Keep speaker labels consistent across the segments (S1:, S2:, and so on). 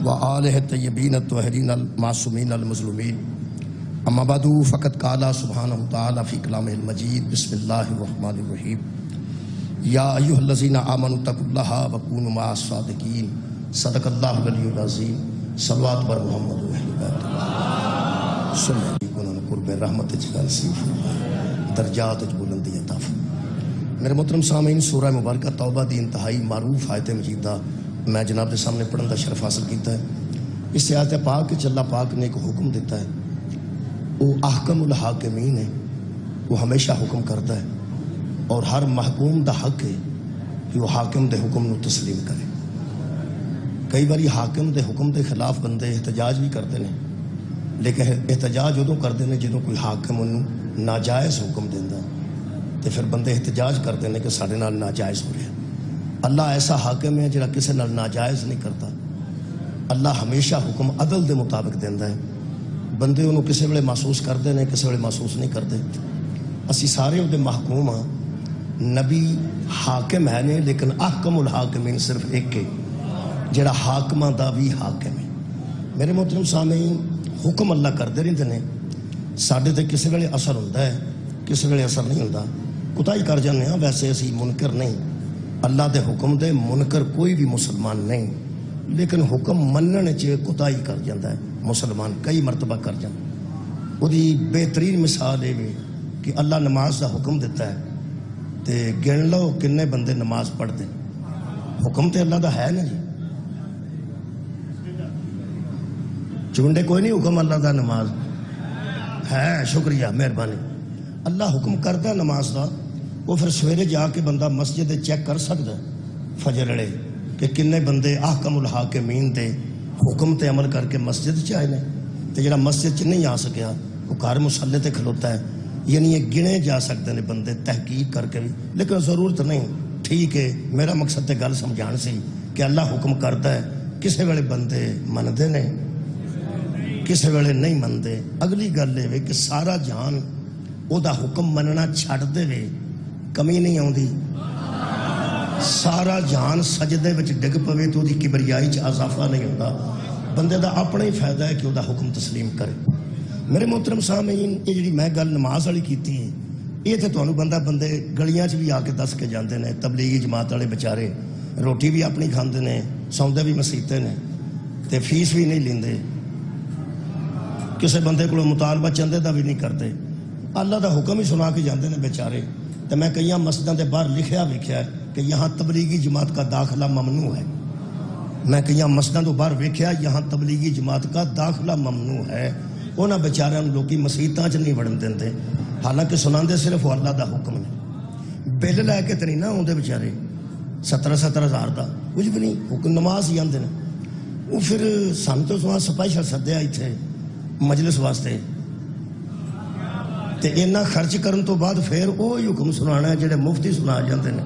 S1: وآلہ الطیبین الطاہرین المعصومین المظلومین اما بعد فقد قال سبحانہ تعالی فی کلامہ المجید بسم اللہ الرحمن الرحیم یا ایھا الذین آمنوا اتقوا اللہ وکونوا مع الصادقین صدق اللہ العلی العظیم صلوات بر محمد و اہل بیت صلی اللہ علیہ قرب رحمت جلال نصیب درجات بلندی عطا فرما۔ میرے محترم سامعین، سورہ مبارکہ توبہ دی انتہائی معروف آیت مجیدہ میں جناب کے سامنے پڑھن کا شرف حاصل کیتا ہے۔ اس سے آیت پاک کہ اللہ پاک نے ایک حکم دیتا ہے، وہ احکم الحاکمین ہے، وہ ہمیشہ حکم کرتا ہے اور ہر محکوم دا حق ہے کہ وہ حاکم دے حکم نو تسلیم کرے۔ کئی باری حاکم دے حکم دے خلاف بندے احتجاج بھی کرتے ہیں، لیکن احتجاج ادوں کرتے ہیں جدوں کوئی حاکم انہوں ناجائز حکم دینا تو پھر بندے احتجاج کرتے ہیں کہ سارے نال ناجائز ہو رہا ہے۔ اللہ ایسا حاکم ہے جڑا کسی نال ناجائز نہیں کرتا۔ اللہ ہمیشہ حکم عدل دے مطابق دینا ہے۔ بندے انہوں کسی ویلے محسوس کرتے ہیں، کسی ویلے محسوس نہیں کرتے۔ اسی سارے وہ محکوم ہاں۔ نبی حاکم ہے نہیں، لیکن احکم الحاکمین صرف ایک ہے جڑا حاکمہ دا بھی حاکم ہے۔ میرے محترم سامعین، حکم اللہ کرتے رہتے ہیں، ساڈے تے کسی ویلے اثر ہوتا ہے، کسی ویلے اثر نہیں ہوتا، کوتاہی کر جانے ہاں۔ ویسے اسی منکر نہیں، اللہ دے حکم دے منکر کوئی بھی مسلمان نہیں، لیکن حکم مننے چ کوتاہی کر جاتا ہے مسلمان، کئی مرتبہ کر جاتا۔ وہ بہترین مثال ہے کہ اللہ نماز دا حکم دیتا ہے تے گن لو کنے بندے نماز پڑھتے۔ حکم تے اللہ دا ہے نا جی، چونڈے کوئی نہیں، حکم اللہ دا نماز ہے۔ شکریہ، مہربانی۔ اللہ حکم کرتا ہے نماز دا، وہ پھر سویرے جا کے بندہ مسجد چیک کر سکتا ہے فجر ویلے کہ کنے بندے احکم الحاکمین دے حکم تے عمل کر کے مسجد چ آئے نے، تے جڑا مسجد چ نہیں آ سکیا وہ گھر مصلے تے کھلوتا ہے۔ یعنی یہ گنے جا سکتے ہیں بندے تحقیق کر کے بھی، لیکن ضرورت نہیں۔ ٹھیک ہے، میرا مقصد تے گل سمجھان سی کہ اللہ حکم کرتا ہے، کسے ویلے بندے مندے نے، کسے ویلے نہیں مندے۔ اگلی گل یہ کہ سارا جہان او دا حکم مننا چھڑ دے وے، کمی نہیں آؤندی۔ سارا جہان سجدے وچ ڈگ پوے تو دی کبریائی چ اضافہ نہیں ہوتا۔ بندے دا اپنا ہی فائدہ ہے کہ او دا حکم تسلیم کرے۔ میرے محترم سامعین، یہ جڑی میں گل نماز والی کیتی ہے، یہ تے تانوں بندے گلیاں چ بھی آ کے دس کے جاندے نے۔ تبلیغی جماعت والے بیچارے روٹی بھی اپنی کھاندے نے، سوندے بھی مسیتے نے، تے فیس بھی نہیں لیندے، کسے بندے کو مطالبہ چندے دا بھی نہیں کرتے، اللہ دا حکم ہی سنا کے جاندے نے بیچارے۔ تو میں کئی مسجدوں کے باہر لکھیا ویکھیا ہے کہ یہاں تبلیغی جماعت کا داخلہ ممنوع ہے۔ میں کئی مسجدوں کے باہر ویکھیا یہاں تبلیغی جماعت کا داخلہ ممنوع ہے۔ انہاں بیچاریاں لوکی مسیتاں چ نہیں وڑن دیندے، حالانکہ سناندے صرف وہ اللہ دا حکم ہے۔ بل لے کے تے نہیں نہ آوندے بیچارے 17 ہزار دا، کچھ بھی نہیں، حکم نماز ہی آندے نے۔ وہ پھر سن تو سنا سپیشل سدیا اتنے مجلس واسطے، تے اینا خرچ کرن تو بعد پھر وہی حکم سنانا ہے جڑے مفتی سنا جاندے نے۔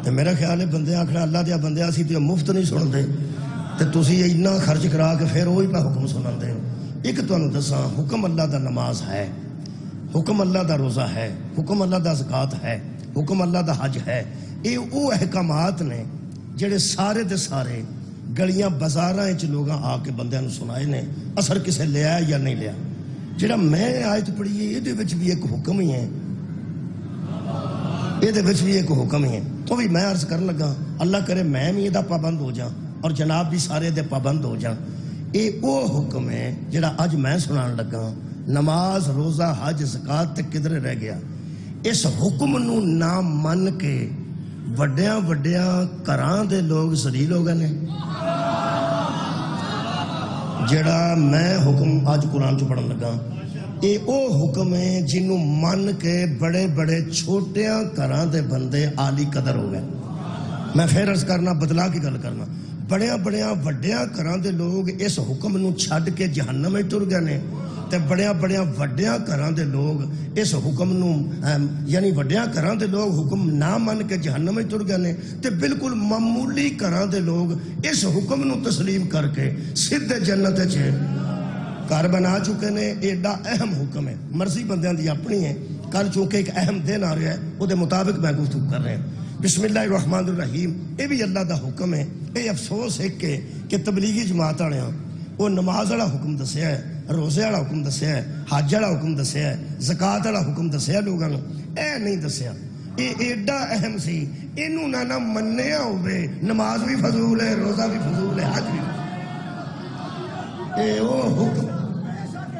S1: تے میرا خیال ہے بندے آکھنا اللہ دیا بندے اسی تے مفت نہیں سنتے، تے تسی اینا خرچ کرا کے پھر وہی پہ حکم سناندے ہو۔ ایک تانوں دساں، حکم اللہ دا نماز ہے، حکم اللہ دا روزہ ہے، حکم اللہ دا زکوٰۃ ہے، حکم اللہ دا حج ہے۔ یہ وہ احکامات نے جڑے سارے دے سارے گلیاں بازاراں وچ لوگاں آ کے بندیاں نوں سنائے نے، اثر کسے لیا یا نہیں لیا۔ جڑا میں آیت پڑھی ہے یہ وچ بھی ایک حکم ہی ہے، یہ وچ بھی ایک حکم ہی ہے۔ تو بھی میں عرض کرن لگا اللہ کرے میں بھی یہ پابند ہو جاؤں اور جناب بھی سارے دے پابند ہو جاؤں۔ یہ وہ حکم ہے جڑا اج میں سنان لگا، نماز روزہ حج زکوٰۃ تے کدھر رہ گیا۔ اس حکم نو نہ من کے وڈیاں گھراں دے لوگ ذلیل ہو گئے نے۔ جڑا میں حکم آج قرآن چ پڑھن لگا، یہ وہ حکم ہے جنوں من کے بڑے چھوٹیاں گھراں دے بندے عالی قدر ہو گئے۔ میں پھر عرض کرنا، بدلا کی گل کرنا، بڑیاں وڈیاں گھراں دے لوگ اس حکم نو چھڈ کے جہنم میں ٹر گئے نے، تے بڑیاں وڈیاں گھراں دے لوگ اس حکم نو یعنی وڈیاں گھراں دے لوگ حکم نہ من کے جہنم میں ٹر گئے نے، تے بالکل معمولی گھراں دے لوگ اس حکم نو تسلیم کر کے سیدھے جنت وچ گھر بنا چکے نے۔ ایڈا اہم حکم ہے، مرضی بندیاں دی اپنی ہے۔ کل چونکہ ایک اہم دن آ رہا ہے، وہ دے مطابق میں گفتگو کر رہے ہیں۔ بسم اللہ الرحمن الرحیم، یہ بھی اللہ دا حکم ہے۔ یہ افسوس ہے کہ تبلیغی جماعت والے وہ نماز والا حکم دسیا ہے، روزے والا حکم دسیا ہے، حج والا حکم دسیا ہے، زکات والا حکم دسیا لوگوں، اے نہیں دسیا۔ یہ ایڈا اہم سی، اینو نہ منیا ہوئے، نماز بھی فضول ہے، روزہ بھی فضول ہے، حج بھی فضول ہے۔ یہ وہ حکم،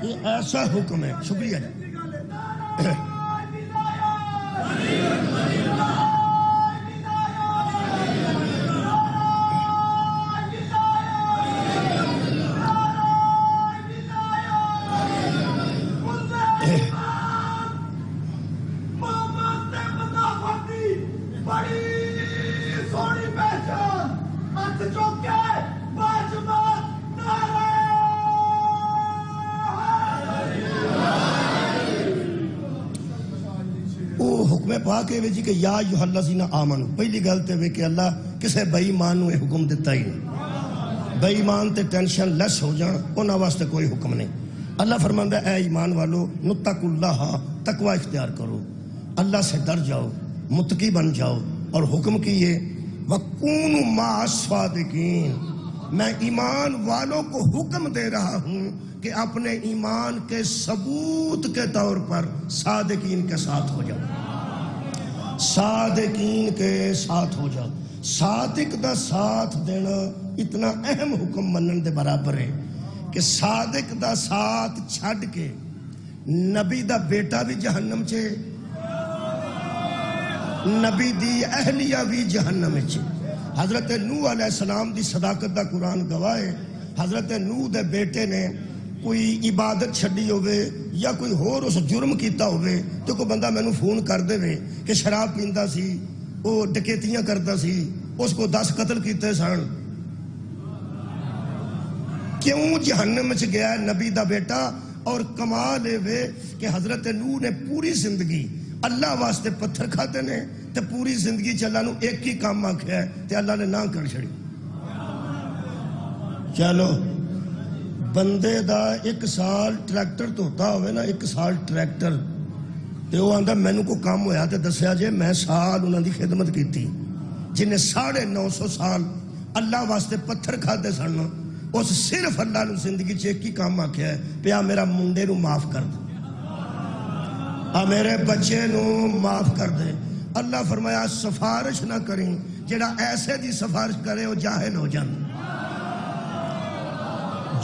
S1: یہ ایسا حکم ہے۔ شکریہ جی۔ پاک ہے جی کہ یا ایھا الذین آمنو، پہلی گل تے وے کہ اللہ کسے بے ایمان نو حکم دیتا ہی نہیں۔ بے ایمان تے ٹینشن لیس ہو جان، انہاں واسطے کوئی حکم نہیں۔ اللہ فرماندا ہے اے ایمان والو نتقوا اللہ، تقوی اختیار کرو، اللہ سے ڈر جاؤ، متقی بن جاؤ، اور حکم کیے وَكُونُوا مَعَ الصَّادِقِينَ، میں ایمان والوں کو حکم دے رہا ہوں کہ اپنے ایمان کے ثبوت کے طور پر صادقین کے ساتھ ہو جاؤ، صادقین کے ساتھ ہو جاؤ۔ صادق دا ساتھ دینا اتنا اہم حکم منن دے برابر ہے کہ صادق دا ساتھ چھڈ کے نبی دا بیٹا بھی جہنم چے، نبی دی اہلیہ بھی جہنم چے۔ حضرت نوح علیہ السلام دی صداقت دا قرآن گواہ ہے۔ حضرت نوح دے بیٹے نے کوئی عبادت چھڈی ہوئے یا کوئی ہور اس جرم کیتا ہوئے تو کوئی بندہ میں نے فون کر دے وے کہ شراب پیندا سی، وہ ڈکیتیاں کرتا سی، اس کو 10 قتل کیتے سن، کیوں جہنم چ گیا نبی دا بیٹا؟ اور کمال ہے کہ حضرت نوح نے پوری زندگی اللہ واسطے پتھر کھاتے نے تے پوری زندگی چ اللہ نو ایک ہی کام آکھیا ہے تے اللہ نے نہ کر چھڑی۔ چلو بندے دا 1 سال ٹریکٹر دھوتا ہوئے نا، 1 سال ٹریکٹر، تے وہ آندا مینوں کو کام ہویا تے دسیا جے میں سال انہاں دی خدمت کیتی، جنہیں 950 سال اللہ واسطے پتھر کھاتے سن، اس صرف اللہ نے زندگی چ ایک ہی کام آکھیا ہے، پیا میرا منڈے نو معاف کر دے، میرے بچے نو معاف کر دے۔ اللہ فرمایا سفارش نہ کریں، جڑا ایسے دی سفارش کرے وہ جاہل ہو جاندے،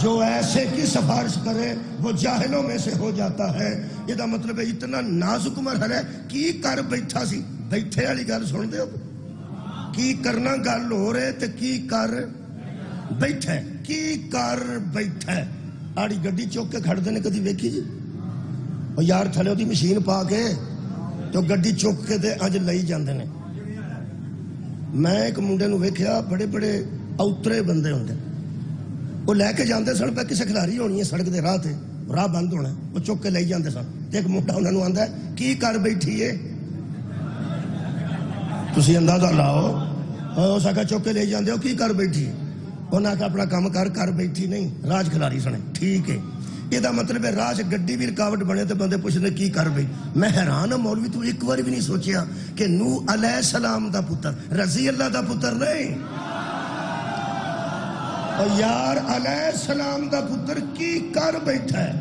S1: جو ایسے کی سفارش کرے وہ جاہلوں میں سے ہو جاتا ہے۔ یہ دا مطلب ہے اتنا نازک مرحلہ ہے، کی کر بیٹھا سی، بیٹھے والی گل سن دے ہو، کی کرنا گل ہو رہے تے کی کر بیٹھے، کی کر بیٹھے۔ آڑی گڈی چوک کے کھڑ دینے کدی ویکھی جی؟ اور یار تھلے دی مشین پا کے تو گڈی چوک کے دے اج لئی جاندے نے۔ میں ایک منڈے نو ویکھیا، بڑے بڑے اوترے بندے ہوندے، وہ لے کے جاندے سن پہ کسے کھلاری ہونی ہے سڑک دے راہ تے، راہ بند ہونا ہے، وہ چک کے لے جاندے سن۔ ایک منڈا انہاں نو آندا ہے کی کر بیٹھی ہے، تسی اندازہ لاؤ، اس آکھا چک کے لے جاندے ہو کی کر بیٹھی ہے، انہاں آکھا اپنا کام کر بیٹھی نہیں، راج کھلاری سنے۔ ٹھیک ہے، یہ دا مطلب ہے راج گڈی بھی رکاوٹ بنے تو بندے پوچھنے کی کر بھئی۔ میں حیران ہوں مولوی تو ایک بار بھی نہیں سوچیا کہ نوح علیہ السلام دا پتر رضی اللہ دا پتر نہیں، اور یار علیہ السلام دا پتر کی کر بیٹھا ہے،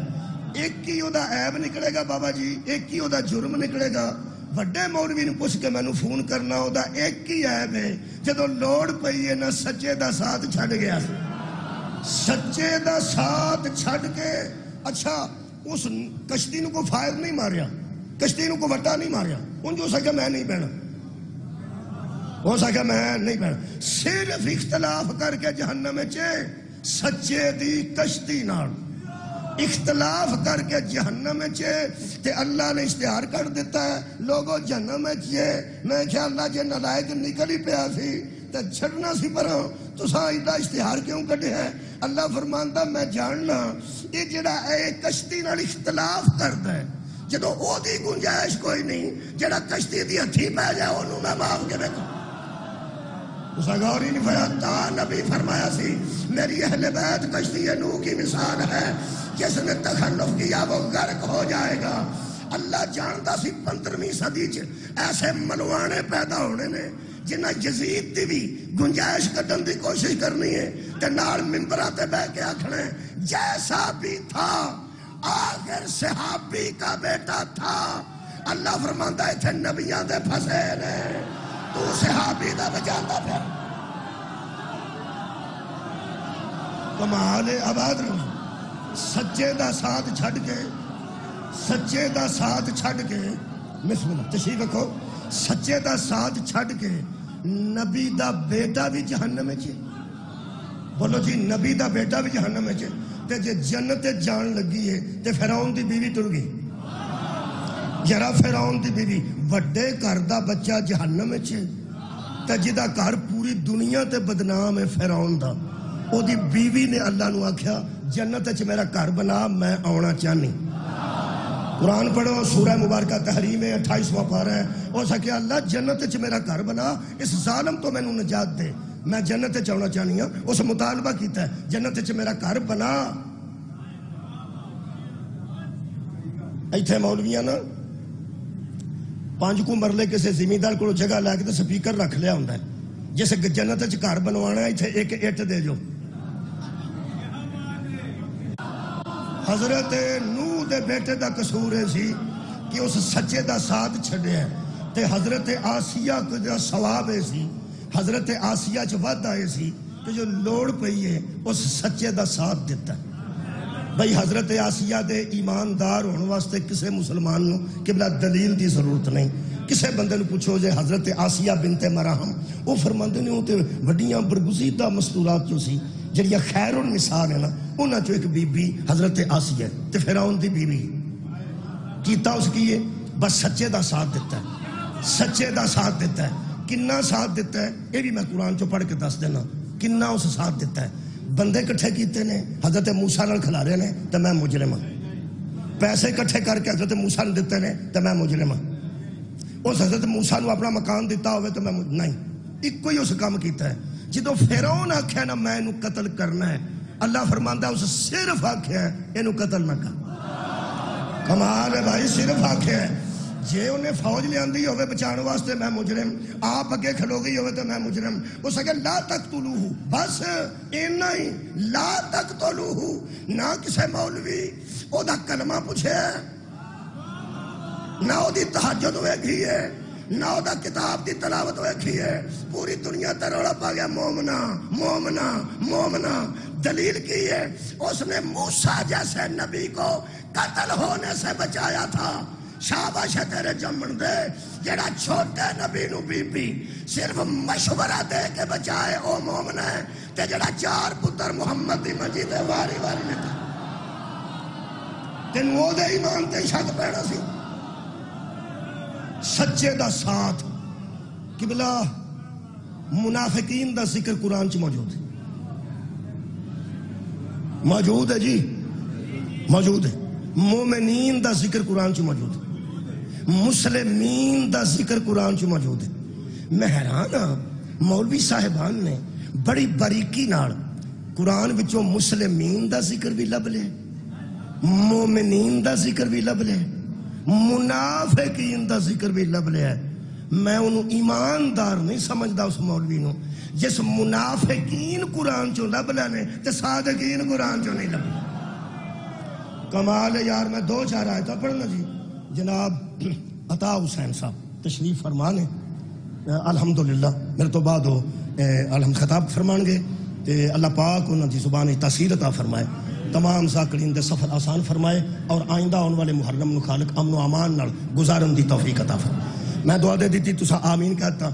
S1: ایک ہی او دا عیب نکلے گا بابا جی، ایک ہی او دا جرم نکلے گا۔ وڈے مولوی نے پوچھ کے میں نے فون کرنا، او دا ایک ہی عیب ہے، جدو لوڑ پئی ہے نہ سچے دا ساتھ چھڑ گیا، سچے دا ساتھ چھڑ کے۔ اچھا اس کشتی نو کو فائر نہیں ماریا، کشتی نو کو وٹا نہیں ماریا، ان جو سکا میں نہیں بہنا، ہو سکا میں نہیں بہنا، صرف اختلاف کر کے جہنم چے سچے دی کشتی نال اختلاف کر کے جہنم چے تے اللہ نے اشتہار کر دیتا ہے لوگوں جہنم چے۔ میں کیا اللہ جے نلائق نکل ہی پیا سی تے چھڑنا سی پروں، تو ساں ایڈا اشتہار کیوں کٹے ہے؟ اللہ فرماندا میں جاننا یہ جڑا اے کشتی نال اختلاف کردا ہے، جدو او دی گنجائش کوئی نہیں، جڑا کشتی دی ہتھی پہ جائے انہوں میں معاف کے بیٹھا۔ اس غور ہی نہیں فرمایا، تا نبی فرمایا سی میری اہل بیت کشتی نوح کی مثال ہے، جس نے تخلف کیا وہ غرق ہو جائے گا۔ اللہ جانتا سی 15ویں صدی ایسے ملوانے پیدا ہونے نے جنہ یزید دی بھی گنجائش کٹن دی کوشش کرنی ہے تے نال ممبراں تے بیٹھ کے آکھنا ہے جیسا بھی تھا آخر صحابی کا بیٹا تھا. اللہ فرماندا ہے تھے نبیاں دے پھسے نے تو صحابی دا بجاندا پھر. کمال آباد رہو. سچے دا ساتھ چھڑ کے سچے دا ساتھ چھڑ کے بسم اللہ تشریف رکھو. سچے دا ساتھ چھڑ کے نبی دا بیٹا بھی جہنم میں چھے. بولو جی نبی دا بیٹا بھی جہنم میں چھے. تے جے جنت جان لگی ہے تے فرعون دی بیوی ٹر گئی. جرا فرعون دی بیوی وڈے گھر دا بچہ جہنم میں چھے تے جدا گھر پوری دنیا تے بدنام ہے فرعون دا. او دی بیوی نے اللہ نو آکھیا جنت وچ میرا گھر بنا میں آنا چاہنی. قرآن پڑھو سورہ مبارکہ تحریم 28واں پارہ ہے. او سکے اللہ جنت وچ میرا گھر بنا اس ظالم تو مینوں نجات دے میں جنت وچ آنا چاہنی ہوں. اس مطالبہ کیتا ہے جنت وچ میرا گھر بنا. ایتھے مولویاں نا 5 کو مرلے کسی زمیندار کو جگہ لے کے سپیکر رکھ لیا ہوندا ہے جس جنت وچ گھر بنوانا ہے ایتھے ایک اٹ دے جو. حضرت نوح دے بیٹے دا قصور ہے سی کہ اس سچے دا ساتھ چھڑے ہیں تے حضرت آسیہ کو جو ثواب ہے سی حضرت آسیہ چ ود آئے سی کہ جو لوڑ پئی ہے اس سچے دا ساتھ دیتا ہے. بھئی حضرت آسیہ دے ایماندار ہونے واسطے کسے مسلمان نو قبلہ دلیل دی ضرورت نہیں. کسے بندے نو پوچھو جے حضرت آسیہ بنت مراہم وہ فرماندے نے ہوتے وڈیاں برگزیدہ مستورات جو سی جڑیاں خیر النساء ہے نا انہاں چو ایک بی بی حضرت آسیہ تے فرعون دی بی بی کیتا اس کیے بس سچے دا ساتھ دیتا ہے. سچے دا ساتھ دیتا ہے. کننا ساتھ دیتا ہے یہ بھی میں قرآن چو پڑھ کے دس دینا کننا اس ساتھ دیتا ہے. بندے کٹھے کیتے نے حضرت موسیٰ نال کھلارے نے تو میں مجرم ہوں. پیسے کٹھے کر کے حضرت موسیٰ نے دیتے نے تو میں مجرم ہوں. اس حضرت موسیٰ نے اپنا مکان دیتا ہوئے تو میں نہیں. ایک کوئی اس کام کیتا ہے. جدو فرعون آکھیا نا میں انہوں قتل کرنا ہے اللہ فرماندہ اس صرف آکھیا ہے انہوں قتل نہ کر. کمال ہے بھائی صرف آکھیا ہے. جے انہیں فوج لے آندی ہوئے بچانے واسطے میں مجرم آپ اگے کھلو گئی ہوئے تو میں مجرم. اس اگے لا تقتلوہ بس اینا ہی لا تقتلوہ. نہ کسے مولوی او دا کلمہ پوچھے نہ او دی تہجد ہوئے گئی ہے نہ او دا کتاب دی تلاوت ہوئے گئی ہے. پوری دنیا تے روڑا پا گیا مومنہ مومنہ مومنہ. دلیل کی ہے اس نے موسیٰ جیسے نبی کو قتل ہونے سے بچایا تھا. شاباش ہے تیرے جمن دے جڑا چھوٹے نبی نو بی بی صرف مشورہ دے کے بچائے او مومن ہے تے جڑا 4 پتر محمد دی مجید واری واری نے تین وہ دے ایمان تے شک پیڑا سی. سچے دا ساتھ قبلہ منافقین دا ذکر قرآن چ موجود ہے. موجود ہے جی موجود ہے. مومنین دا ذکر قرآن چ موجود ہے. مسلمین دا ذکر قرآن چ موجود ہے. میں حیران ہاں مولوی صاحبان نے بڑی باریکی نال قرآن وچوں مسلمین دا ذکر بھی لب لے مومنین دا ذکر بھی لب لے منافقین دا ذکر بھی لب لے. میں انہوں ایماندار نہیں سمجھدا اس مولوی نو جس منافقین قرآن چوں لب لینے تے صادقین قرآن چوں نہیں لب لے. کمال یار میں 2-4 آیتاں پڑھنا جی. جناب عطا حسین صاحب تشریف فرمانے الحمدللہ میرے تو بعد ہو الحمد خطاب فرمان گے تے اللہ پاک انہوں دی زبان تاثیر عطا فرمائے تمام ساکرین دے سفر آسان فرمائے اور آئندہ آنے والے محرم نو خالق امن و امان نال گزارن دی توفیق عطا فرمائے. میں دعا دے دیتی تسا آمین کہتا.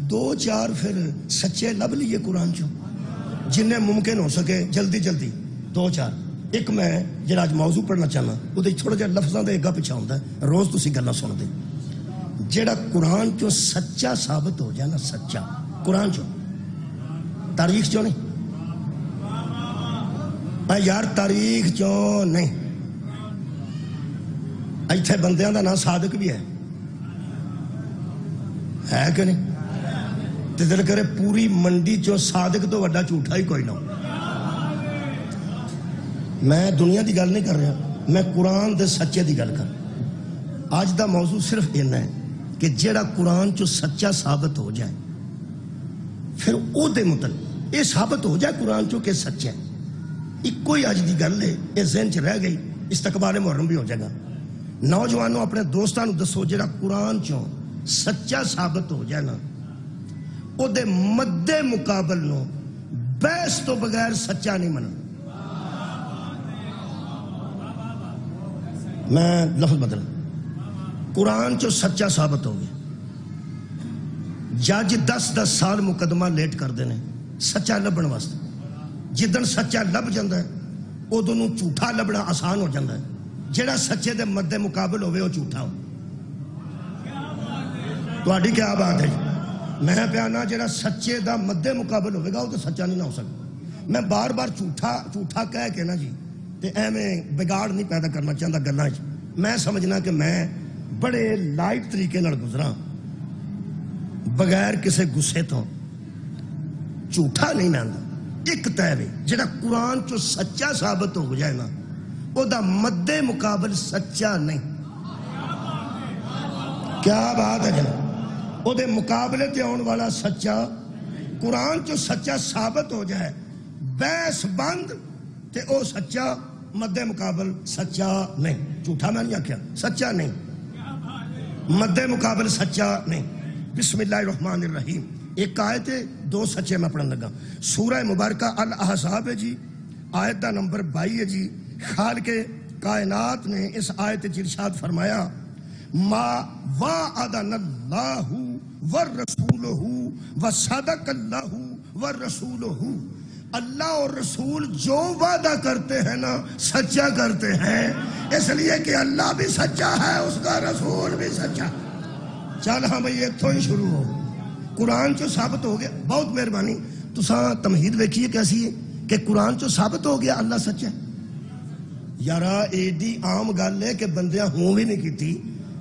S1: 2-4 پھر سچے لب لیے قرآن چوں جنہیں ممکن ہو سکے جلدی جلدی 2-4. ایک میں جڑا آج موضوع پڑھنا چاہنا وہ تھوڑا جہا لفظاں دے اگا پچھا ہوندا ہے روز تسی گلاں سن دے. جڑا قرآن چوں سچا ثابت ہو جائے نا سچا قرآن چوں تاریخ چوں نہیں یار تاریخ چوں نہیں. ایتھے بندیاں دا نا صادق بھی ہے کہ نہیں. تے دل کرے پوری منڈی چوں صادق تو وڈا جھوٹا ہی کوئی نہ. میں دنیا دی گل نہیں کر رہا میں قرآن دے سچے دی گل کر. آج دا موضوع صرف اتنا ہے کہ جیڑا قرآن چو سچا ثابت ہو جائے پھر او دے متعلق یہ ثابت ہو جائے قرآن چو کہ سچ ہے. ایک کوئی آج دی گل ہے یہ ذہن چ رہ گئی، استقبال محرم بھی ہو جائے گا. نوجوانوں اپنے دوستانو دسو جیڑا قرآن چو سچا ثابت ہو جائے نا او دے مد مقابل نو بحث تو بغیر سچا نہیں مننا. میں لفظ بدل، قرآن چو سچا ثابت ہو گیا. جج 10 سال مقدمہ لیٹ کر دینے سچا لبن واسطے. جدن سچا لب جاندہ ہے ادوں نوں جھوٹا لبنا آسان ہو جاندہ ہے. جڑا سچے دے مد مقابل ہوئے وہ جھوٹا ہو. تہاڈی کیا بات ہے؟ میں پیانا جڑا سچے دا مد مقابل ہوئے گا وہ تو سچا نہیں نہ ہو سکتا. میں بار بار جھوٹا کہہ کے نا جی تے ایویں بگاڑ نہیں پیدا کرنا چاہتا گلاں وچ. میں سمجھنا کہ میں بڑے لائٹ طریقے نال گزراں بغیر کسے غصے تو. جھوٹا نہیں میں ایک طے جڑا قرآن چو سچا ثابت ہو جائے نا او دا مد مقابل سچا نہیں. کیا بات ہے جناب؟ او دے مقابلے تے آن والا سچا قرآن چو سچا ثابت ہو جائے بحث بند تے او سچا مد مقابل سچا نہیں. جھوٹا میں نہیں آکھیا، سچا نہیں، مد مقابل سچا نہیں. بسم اللہ الرحمن الرحیم. ایک آیت ہے، 2 سچے میں پڑھن لگا. سورہ مبارکہ الاحزاب ہے جی، آیت دا نمبر 22 ہے جی. خالق کائنات نے اس آیت ارشاد فرمایا ما وعدنا اللہ والرسولہ وصدق اللہ والرسولہ. اللہ اور رسول جو وعدہ کرتے ہیں نا سچا کرتے ہیں، اس لیے کہ اللہ بھی سچا ہے اس کا رسول بھی سچا. چل ہاں بھئی اتھوں ہی شروع ہو. قرآن چو ثابت ہو گیا. بہت مہربانی تساں تمہید ویکھیے کیسی ہے کہ قرآن چو ثابت ہو گیا اللہ سچا ہے. یارا ایڈی عام گل ہے کہ بندیاں ہوں بھی نہیں کیتی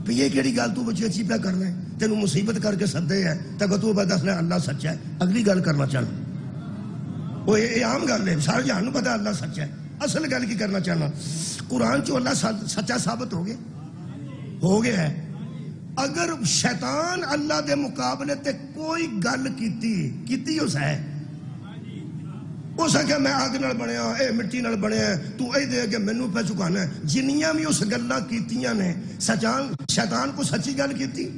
S1: کہ یہ کیڑی گل تو بچے اچھی پہ کرنا ہے، تینوں مصیبت کر کے سدے ہے تے تو پہ دسنا اللہ سچا ہے. اگلی گل کرنا چاہنا وہ یہ عام گل ہے، سارے جہان نوں پتہ اللہ سچا ہے. اصل گل کی کرنا چاہنا قرآن چو اللہ سچا ثابت ہو گیا ہے. اگر شیطان اللہ دے مقابلے تے کوئی گل کیتی اس ہے اس آخیا میں آگ نال بنیا اے مٹی نال بنیا تو اے دے کے مینوں پہ چکانا ہے. جنیاں بھی اس گلاں کیتیاں نے شیطان کو سچی گل کیتی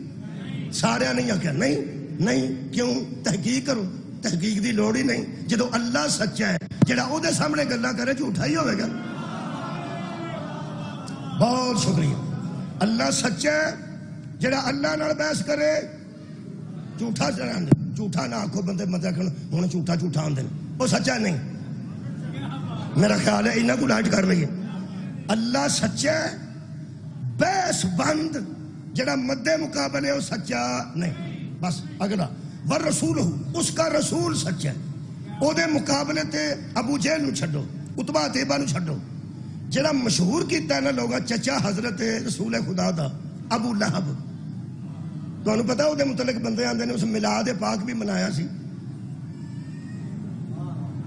S1: سارے نہیں آخیا نہیں. کیوں؟ تحقیق کرو. تحقیق دی لوڑ ہی نہیں. جدو اللہ سچا ہے جڑا او دے سامنے گلاں کرے جھوٹا ہی ہوئے گا. بہت شکریہ. اللہ سچا ہے جڑا اللہ نال بحث کرے جھوٹا نہ آکھو. بندے مطلب ہوں جھوٹا آندے وہ سچا نہیں. میرا خیال ہے انہاں کو لائٹ کر لئیے. اللہ سچا ہے، بحث بند. جڑا مد مقابل ہے وہ سچا نہیں. بس اگلا والرسول اس کا رسول سچا ہے. او دے مقابلے تے ابو جہل نو چھڈو، عتبہ تیبہ نو چھڈو. جڑا مشہور کیتا ہے نا لوگا چچا حضرت رسول خدا دا ابو لہب. تو انہوں پتا ہو دے متعلق بندے آندے نے اس میلاد پاک بھی منایا سی.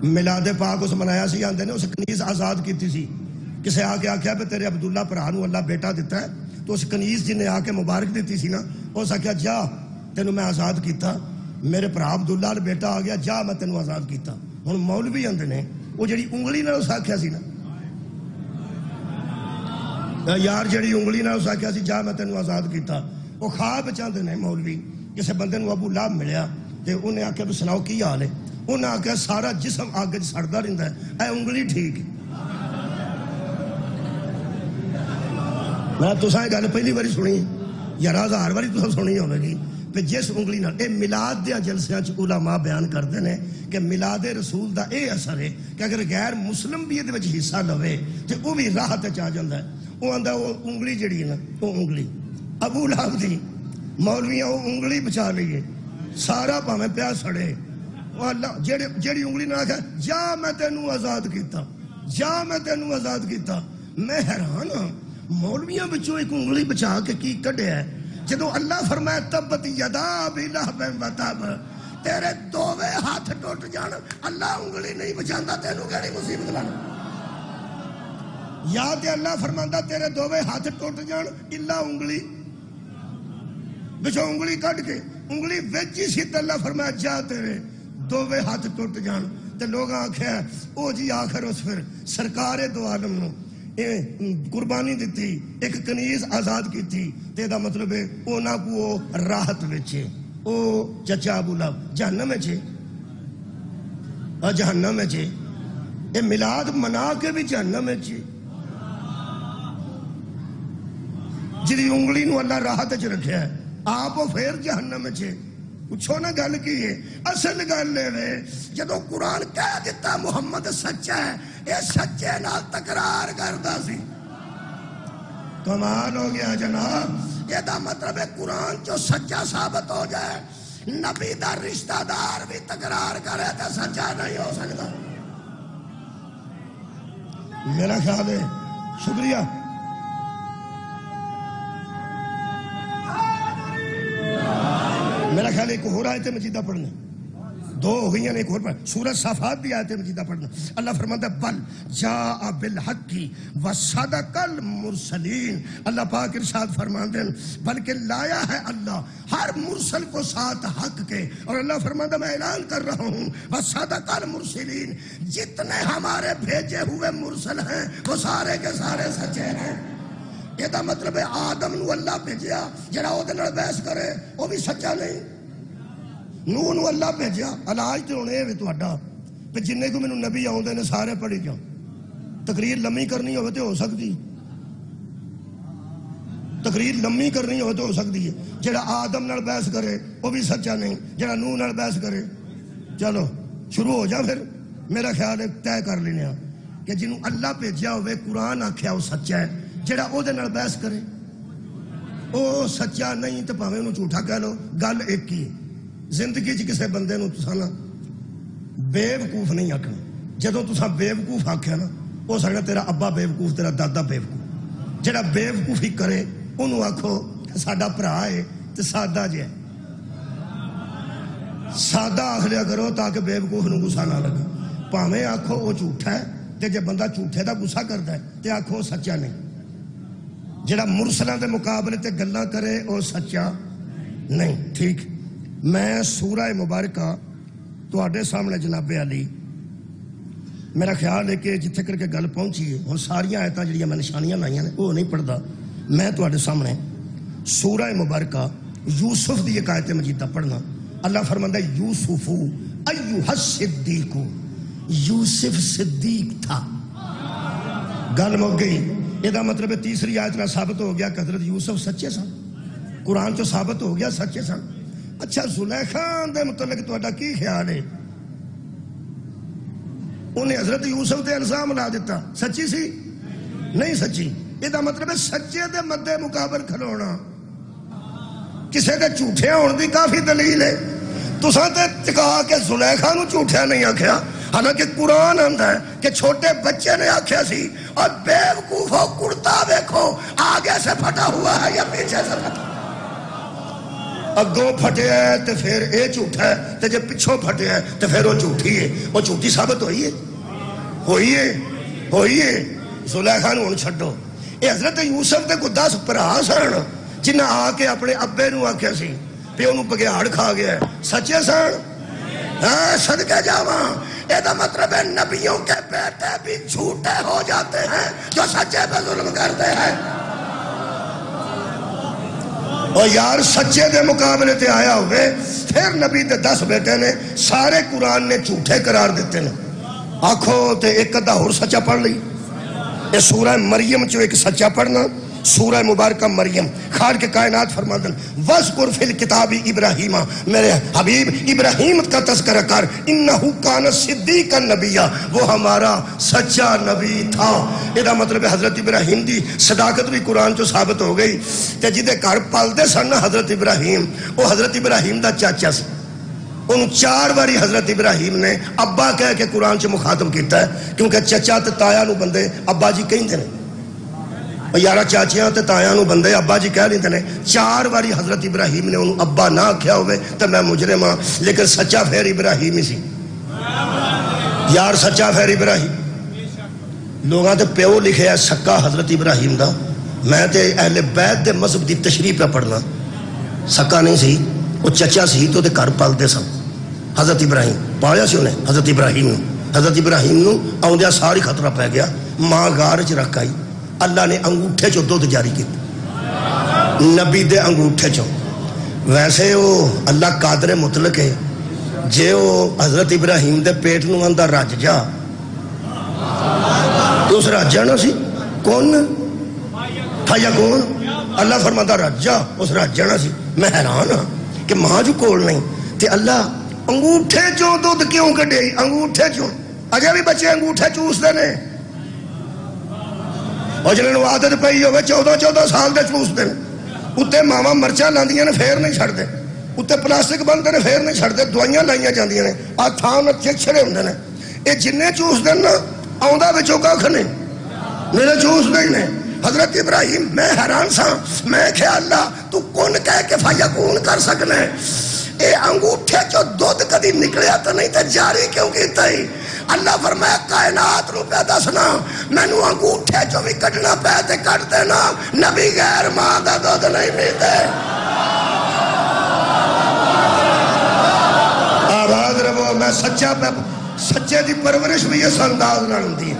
S1: میلاد پاک اس منایا سی. آندے نے اس کنیز آزاد کیتی سی. کسے آکے آکھیا پہ تیرے عبداللہ پرانو اللہ بیٹا دیتا ہے. تو اس کنیز جن نے آکے مبارک دیتی سی نا اس آکھیا جا تینوں میں آزاد کیتا. میرے پرا عبداللہ بیٹا آ گیا جا میں تینوں آزاد کیتا. ہن مولوی آندے نے وہ جڑی انگلی نال اس آکھیا سی نا یار جڑی انگلی نال اس آکھیا سی جا میں تینوں آزاد کیتا، وہ خواب چاہتے ہیں مولوی. کسی بندے نو ابو لہب ملیا تے انہیں آکھیا بھی سناؤ کی حال ہے. انہیں آکھیا سارا جسم آگ سڑتا رہتا ہے، اے انگلی ٹھیک. میں تساں یہ گل پہلی باری سنی یا 1000 باری تساں سنی ہوے گی کہ جس انگلی نال اے میلاد دے جلسیاں چ علماء بیان کرتے ہیں کہ میلاد رسول دا اے اثر ہے کہ اگر غیر مسلم بھی یہ وچ حصہ لوے تے وہ بھی راہ تے آ جاندا ہے. وہ آندا وہ انگلی جڑی ہے نا وہ انگلی ابو لہب دی مولویاں وہ انگلی بچا لئیے سارا پاویں پیا سڑے. اللہ جیڑی انگلی نہ آکھے جا میں تینوں آزاد کیتا، جا میں تینوں آزاد کیتا. میں حیران ہاں مولویاں بچوں ایک انگلی بچا کے کی کڈیا ہے. جدو اللہ فرمایا تبت یدا ابی لہب و تب، تیرے دوویں ہاتھ ٹوٹ جان اللہ انگلی نہیں بچاندا تینوں کیڑی مصیبت لانا. یا تے اللہ فرماندا تیرے دوویں ہاتھ ٹوٹ جان الا انگلی بچوں انگلی کٹ کے انگلی ویچی سی تے اللہ فرمایا جا تیرے دووے ہاتھ ٹوٹ جان تے لوگ آکھیا او جی آخر اس پھر سرکار دو عالم نو قربانی دیتی ایک کنیز آزاد کی تھی تے دا مطلب ہے او نہ کو راحت وچے او چچا ابو لہب جہنم میں چھے اور جہنم میں چھے اے میلاد منا کے بھی جہنم میں چھے جی انگلی نو اللہ راحت چ رکھیا ہے آپ پھر جہنم میں چھے پوچھو نا گل کی ہے اصل گل لے وے جدو قرآن کہہ دیتا محمد سچا ہے اے سچے نال تکرار کردا سی کمال ہو گیا جناب یہ دا مطلب ہے قرآن جو سچا ثابت ہو جائے نبی دا رشتہ دار بھی تکرار کرے تو سچا نہیں ہو سکتا میرا خیال ہے شکریہ میرا خیال ایک اور آیت مجیدہ پڑھنا دو ہو گئی ہیں ایک اور پڑھنا سورہ صافات بھی آیت مجیدہ پڑھنا اللہ فرماتا ہے بل جاء بالحق وصدق المرسلین اللہ پاک ارشاد فرماتے ہیں بلکہ لایا ہے اللہ ہر مرسل کو ساتھ حق کے اور اللہ فرماتا ہے میں اعلان کر رہا ہوں وصدق المرسلین جتنے ہمارے بھیجے ہوئے مرسل ہیں وہ سارے کے سارے سچے ہیں یہ دا مطلب ہے آدم نو اللہ بھیجیا جڑا او دے نال بحث کرے وہ بھی سچا نہیں نوح نو اللہ بھیجیا علاج تے ہن اے وی تہاڈا کہ جننے کو مینوں نبی آوندے نے سارے پڑھی جاؤ تقریر لمبی کرنی ہوے تے ہو سکتی تقریر لمبی کرنی ہوے تے ہو سکتی ہے جڑا آدم نال بحث کرے وہ بھی سچا نہیں جڑا نوح نال بحث کرے چلو شروع ہو جا پھر میرا خیال ہے طے کر لینے کہ جنوں اللہ بھیجیا ہوے قرآن آکھیا وہ سچا ہے جڑا او دے نال بحث کرے او سچا نہیں تے بھاویں اونوں جھوٹا کہہ لو گل ایک ہی زندگی چ کسے بندے نوں تساں نا بے وقوف نہیں آکھنا جدوں تساں بے وقوف آکھیا نا ہو سکدا تیرا ابا بے وقوف تیرا دادا بے وقوف جڑا بے وقوفی کرے اونوں آکھو ساڈا بھرا ہے تے سادہ جے سادہ آکھ لیا کرو تاکہ بے وقوف نوں غصہ نہ لگے بھاویں آکھو او جھوٹا ہے تے جے بندہ جھوٹے دا غصہ کردا ہے تے آکھو سچا نہیں جڑا مرسلاں دے مقابلے تے گلاں کرے او سچا نہیں ٹھیک میں سورہ مبارکہ تواڈے سامنے جناب علی میرا خیال ہے کہ جتھے کر کے گل پہنچی ہے ہن ساریاں آیتاں جڑیاں میں نشانیاں لائیاں نے وہ نہیں پڑھدا میں تواڈے سامنے سورہ مبارکہ یوسف دی ایک آیت مجیدہ پڑھنا اللہ فرماندا ہے یوسف ایھا الصدیق یوسف صدیق تھا گل مک گئی یہ مطلب ہے تیسری آیت میں ثابت ہو گیا کہ حضرت یوسف سچے سن قرآن چو ثابت ہو گیا سچے سن اچھا زلیخا دے متعلق تہاڈا کی خیال ہے انہیں حضرت یوسف دے الزام لا دیتا سچی سی نہیں سچی یہ مطلب ہے سچے دے مد مقابل کھلونا کسے دے جھوٹے ہون دی کافی دلیل ہے تساں تے ٹکا کے زلیخا نو جھوٹیا نہیں آکھیا حالانکہ قرآن آندا ہے کہ چھوٹے بچے نے آکھیا سی اور بے وقوف ہو کرتا دیکھو آگے سے پھٹا ہوا ہے یا پیچھے سے پھٹا اگوں پھٹے ہے تو پھر اے جھوٹا ہے تو جب پچھوں پھٹے ہے تو پھر وہ جھوٹی ہے وہ جھوٹی ثابت ہوئی ہے زلیخا نو ہن چھڈو اے حضرت یوسف دے کو 10 بھرا سن جنہ آ کے اپنے ابے نو آکھیا سی پہ انہوں بگیاڑ کھا گیا ہے سچے سن ہاں صدقے جاواں یہ مطلب ہے نبیوں کے بیٹے بھی جھوٹے ہو جاتے ہیں جو سچے پہ ظلم کرتے ہیں اور یار سچے دے مقابلے تے آیا ہوئے پھر نبی دے 10 بیٹے نے سارے قرآن نے جھوٹے قرار دیتے ہیں آنکھوں تے ایک ادھا اور سچا پڑھ لی یہ سورہ مریم جو ایک سچا پڑھنا سورہ مبارکہ مریم خالق کائنات فرماتے ہیں وَذْكُرْ فِي الْكِتَابِ ابراہیم میرے حبیب ابراہیم کا تذکرہ کر انہو کان صدیقا نبیہ وہ ہمارا سچا نبی تھا یہ مطلب ہے حضرت ابراہیم دی صداقت بھی قرآن جو ثابت ہو گئی کہ جدے گھر پالدے سن حضرت ابراہیم وہ حضرت ابراہیم دا چاچا سی ان 4 باری حضرت ابراہیم نے ابا کہہ کے قرآن سے مخاطب کیتا ہے کیونکہ چچا تے تایا نو بندے ابا جی کہیں دے یارہ چاچیاں تے تایاں نو بندے ابا جی کہہ لیندے نے 4 باری حضرت ابراہیم نے انہوں ابا نہ کیا ہوئے تو میں مجرم ہاں لیکن سچا پھر ابراہیم ہی سی یار سچا پھر ابراہیم لوگاں تے پیو لکھے ہے سکا حضرت ابراہیم دا میں تے اہل بیت دے مذہب دی تشریح پہ پڑھنا سکا نہیں سی، وہ چچا سی تو گھر پالتے سن. حضرت ابراہیم پالیا سی انہیں حضرت ابراہیم نو. حضرت ابراہیم نو آدھا ساری خطرہ پی گیا. ماں غار چ رکھ آئی. اللہ نے انگوٹھے چو دودھ جاری کیا نبی دے انگوٹھے چو. ویسے وہ اللہ قادر مطلق ہے. جے وہ حضرت ابراہیم دے پیٹ نو اندر رج جا تو اس رج جانا سی. کون فایا کون؟ اللہ فرماتا رج جا، اس رج جانا سی. میں حیران ہاں کہ ماں جو کول نہیں تے اللہ انگوٹھے چوں دودھ کیوں کڈے؟ انگوٹھے چوں. اجے بھی بچے انگوٹھے چوستے نے. اور جنہوں عادت پئی ہوئے 14 سال دے چوستے ہیں. اتنے ماما مرچاں لاندیاں نے پھر نہیں چھڑ دے. اتنے پلاسٹک بنتے نے پھر نہیں چھڑ دے. دوائیاں لائیاں جاندیاں نے. آ تھان چھڑے ہوندے نے. یہ جنہیں چوستے ہیں نا آؤندا وچوں کھ نہیں میرے چوستے ہی نے. حضرت ابراہیم میں حیران سا. میں کہ اللہ تو کون کہہ کے فایا کون کر سکنا ہے؟ اے انگوٹھے چو دودھ کدی نکلیا تو نہیں تے جاری کیوں کیتا ہی؟ اللہ فرمایا کائنات نو پہ دسنا مینو انگوٹھے چو بھی کٹنا پہ تے کٹ دینا. نبی غیر ماں دا دودھ نہیں پیتے. آواز رہو. میں سچا پہ سچے دی پرورش بھی اس انداز نہ ہوندی ہے.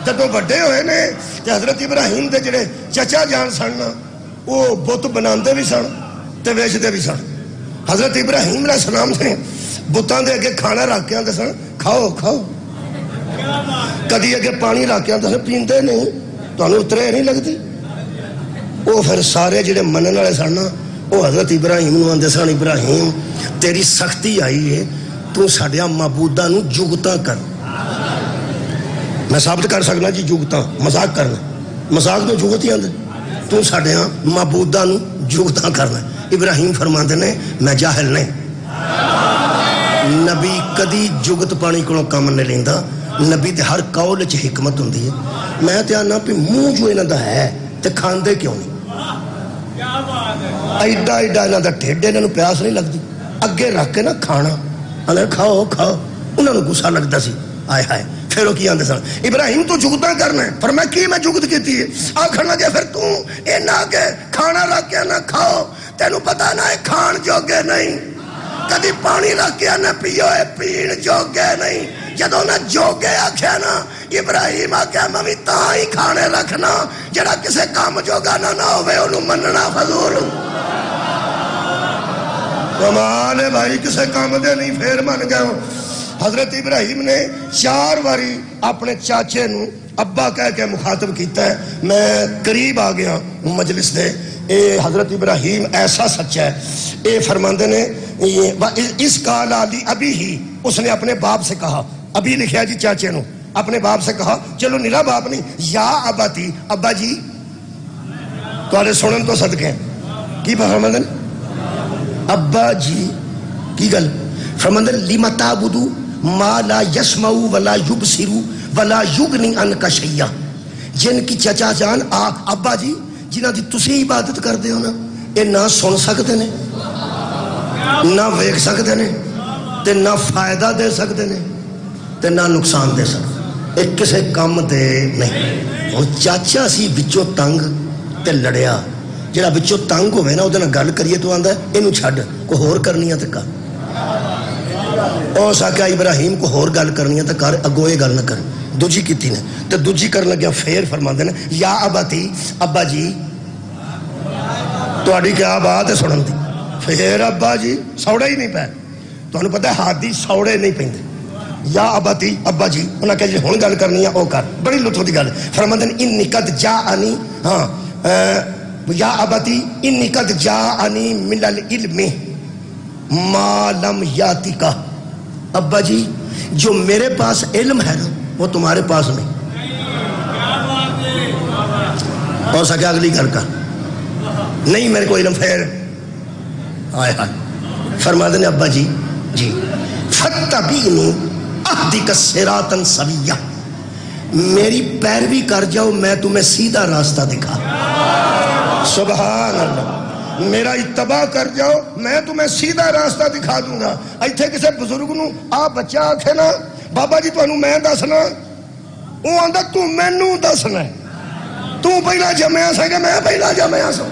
S1: جدوں بڑے ہوئے نے تے حضرت ابراہیم دے جڑے چچا جان سن وہ بت بناندے بھی سن تے ویچدے بھی سن. حضرت ابراہیم علیہ السلام نے بتان دے اگے کھانا رکھ کے آندے سن کھاؤ کھاؤ. کدی اگے پانی رکھ کے آندے سن پیندے نہیں. تانوں اترے نہیں لگدی. وہ پھر سارے جڑے منن والے سن وہ حضرت ابراہیم نو آندے سن ابراہیم تیری سختی آئی ہے تو ساڈیاں معبوداں نو جگتاں کر. میں ثابت کر سکنا جی جگتاں مذاق کرنا. مذاق نو جگت ہی آندے. تو ساڈیاں معبوداں نو جگتاں کرنا. ابراہیم فرماندے نے میں جاہل نہیں. نبی کدی جگت پانی کو کام نہیں لیندا. نبی دے ہر قول چ حکمت ہوندی ہے. میں تے آنا پہ منہ جو انہاں دا ہے تے کھاندے کیوں نہیں؟ ایڈا ایڈا انہاں دا ڈھڈ انہاں نوں پیاس نہیں لگدی. اگے رکھ کے نا کھانا انہاں کھاؤ کھاؤ. انہاں نوں غصہ لگدا سی. آئے ہائے پھر وہ کی آندے سن ابراہیم تو جگتاں کرنا ہے. پر میں کی میں جگت کیتی ہے؟ آکھن لگے پھر تو اے نہ کہ کھانا رکھ کے نہ کھاؤ. تینوں پتہ نہ ہے کھان جوگے نہیں. کدی پانی رکھ کے نہ پیو ہے پین جوگے نہیں. جدوں نہ جوگے آکھیا نا ابراہیم آکھیا میں بھی تاں ہی کھانے رکھنا جڑا کسے کام جوگا نہ ہوئے انہوں مننا فضول. کمال ہے بھائی کسے کام دے نہیں پھر من گئے. حضرت ابراہیم نے 4 باری اپنے چاچے نو ابا کہہ کے مخاطب کیتا ہے. میں قریب آ گیا مجلس دے. اے حضرت ابراہیم ایسا سچا ہے. اے فرماندے نے اس قال علی ابھی ہی اس نے اپنے باپ سے کہا. ابھی لکھیا جی چاچے نو اپنے باپ سے کہا. چلو نیلا باپ نہیں یا ابا تی ابا جی تھوڑے سنن تو صدقے کی فرماندے ابا جی کی گل فرماندے لما تعبدو ما لا یسمع ولا یبصر ولا یغنی عنک شیئا. جن کی چچا جان ابا جی جنہ دی تسی عبادت کردے ہو نا یہ نہ سن سکتے نے نہ ویکھ سکتے نے تے نہ فائدہ دے سکتے نے تے نہ نقصان دے سکتے. ایک کسے کام دے نہیں. اور چاچا سی بچوں تنگ تے لڑیا. جڑا بچوں تنگ ہوئے نا وہ دن گل کریے تو آندہ ہے انہوں چھڑ کو ہور کرنی ہے تے کر. اور ساکیا ابراہیم کو ہور گل کرنی ہے تے کر اگو یہ گل نہ کر. دوجی کیتی نے تے دوجی کرن لگیا پھر فرماندے نے یا ابا تی ابا جی تہاڈی کیا بات ہے سنن دی. پھر ابا جی سوڑے ہی نہیں پے. تانوں پتہ ہے ہاتھ دی سوڑے نہیں پیندے. یا ابا تی ابا جی انہاں کہ جی ہن گل کرنی ہے او کر. بڑی لطف دی گل. فرماندے نے انی قد جاءنی ہاں یا ابا تی انی قد جاءنی من العلم ما لم یاتک. ابا جی جو میرے پاس علم ہے نا وہ تمہارے پاس نہیں. اور سکیا اگلی گھر کا نہیں میرے کو علم. پھر آئے آئے فرماتے ہیں ابا جی جی فتبینی اہدک صراطا سویا. میری پیروی کر جاؤ میں تمہیں سیدھا راستہ دکھا. سبحان اللہ. میرا اتباع کر جاؤ میں تمہیں سیدھا راستہ دکھا دوں گا. ایتھے کسے بزرگ نو آ بچہ آکھے نا بابا جی تانوں میں دسنا وہ آندا تو مینوں دسنا ہے. تو پہلا جمیا سا کہ میں پہلا جمیا سا.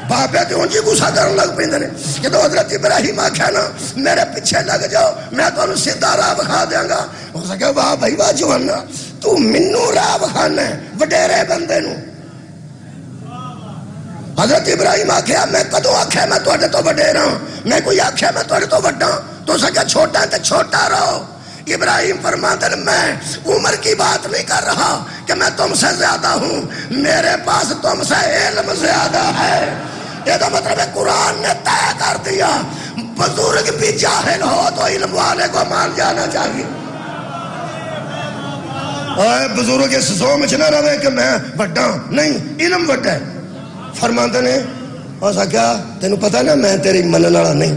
S1: بابے تو انجی گسا کرن لگ پیندے نے کہ تو حضرت ابراہیم آکھیا نا میرے پیچھے لگ جاؤ میں تانوں سیدھا راہ بکھا دیاں گا. اس نے کہا واہ بھائی واہ جوانا تو منوں راہ بکھانا ہے وڈیرے بندے نوں. حضرت ابراہیم آکھیا میں کدوں آکھیا میں تواڈے تو وڈیرا ہوں, میں کوئی آکھیا میں تواڈے تو وڈا ہوں. تو سکا چھوٹا ہے تے چھوٹا رہو. ابراہیم فرماتے ہیں میں عمر کی بات نہیں کر رہا کہ میں تم سے زیادہ ہوں, میرے پاس تم سے علم زیادہ ہے. یہ تو مطلب ہے قرآن نے طے کر دیا بزرگ بھی جاہل ہو تو علم والے کو مان جانا چاہیے. بزرگ اس سوچ نہ رہے کہ میں بڑا ہوں, نہیں علم بڑا ہے. فرماتے نے ایسا کیا تینوں پتا نا میں تیری منن والا نہیں.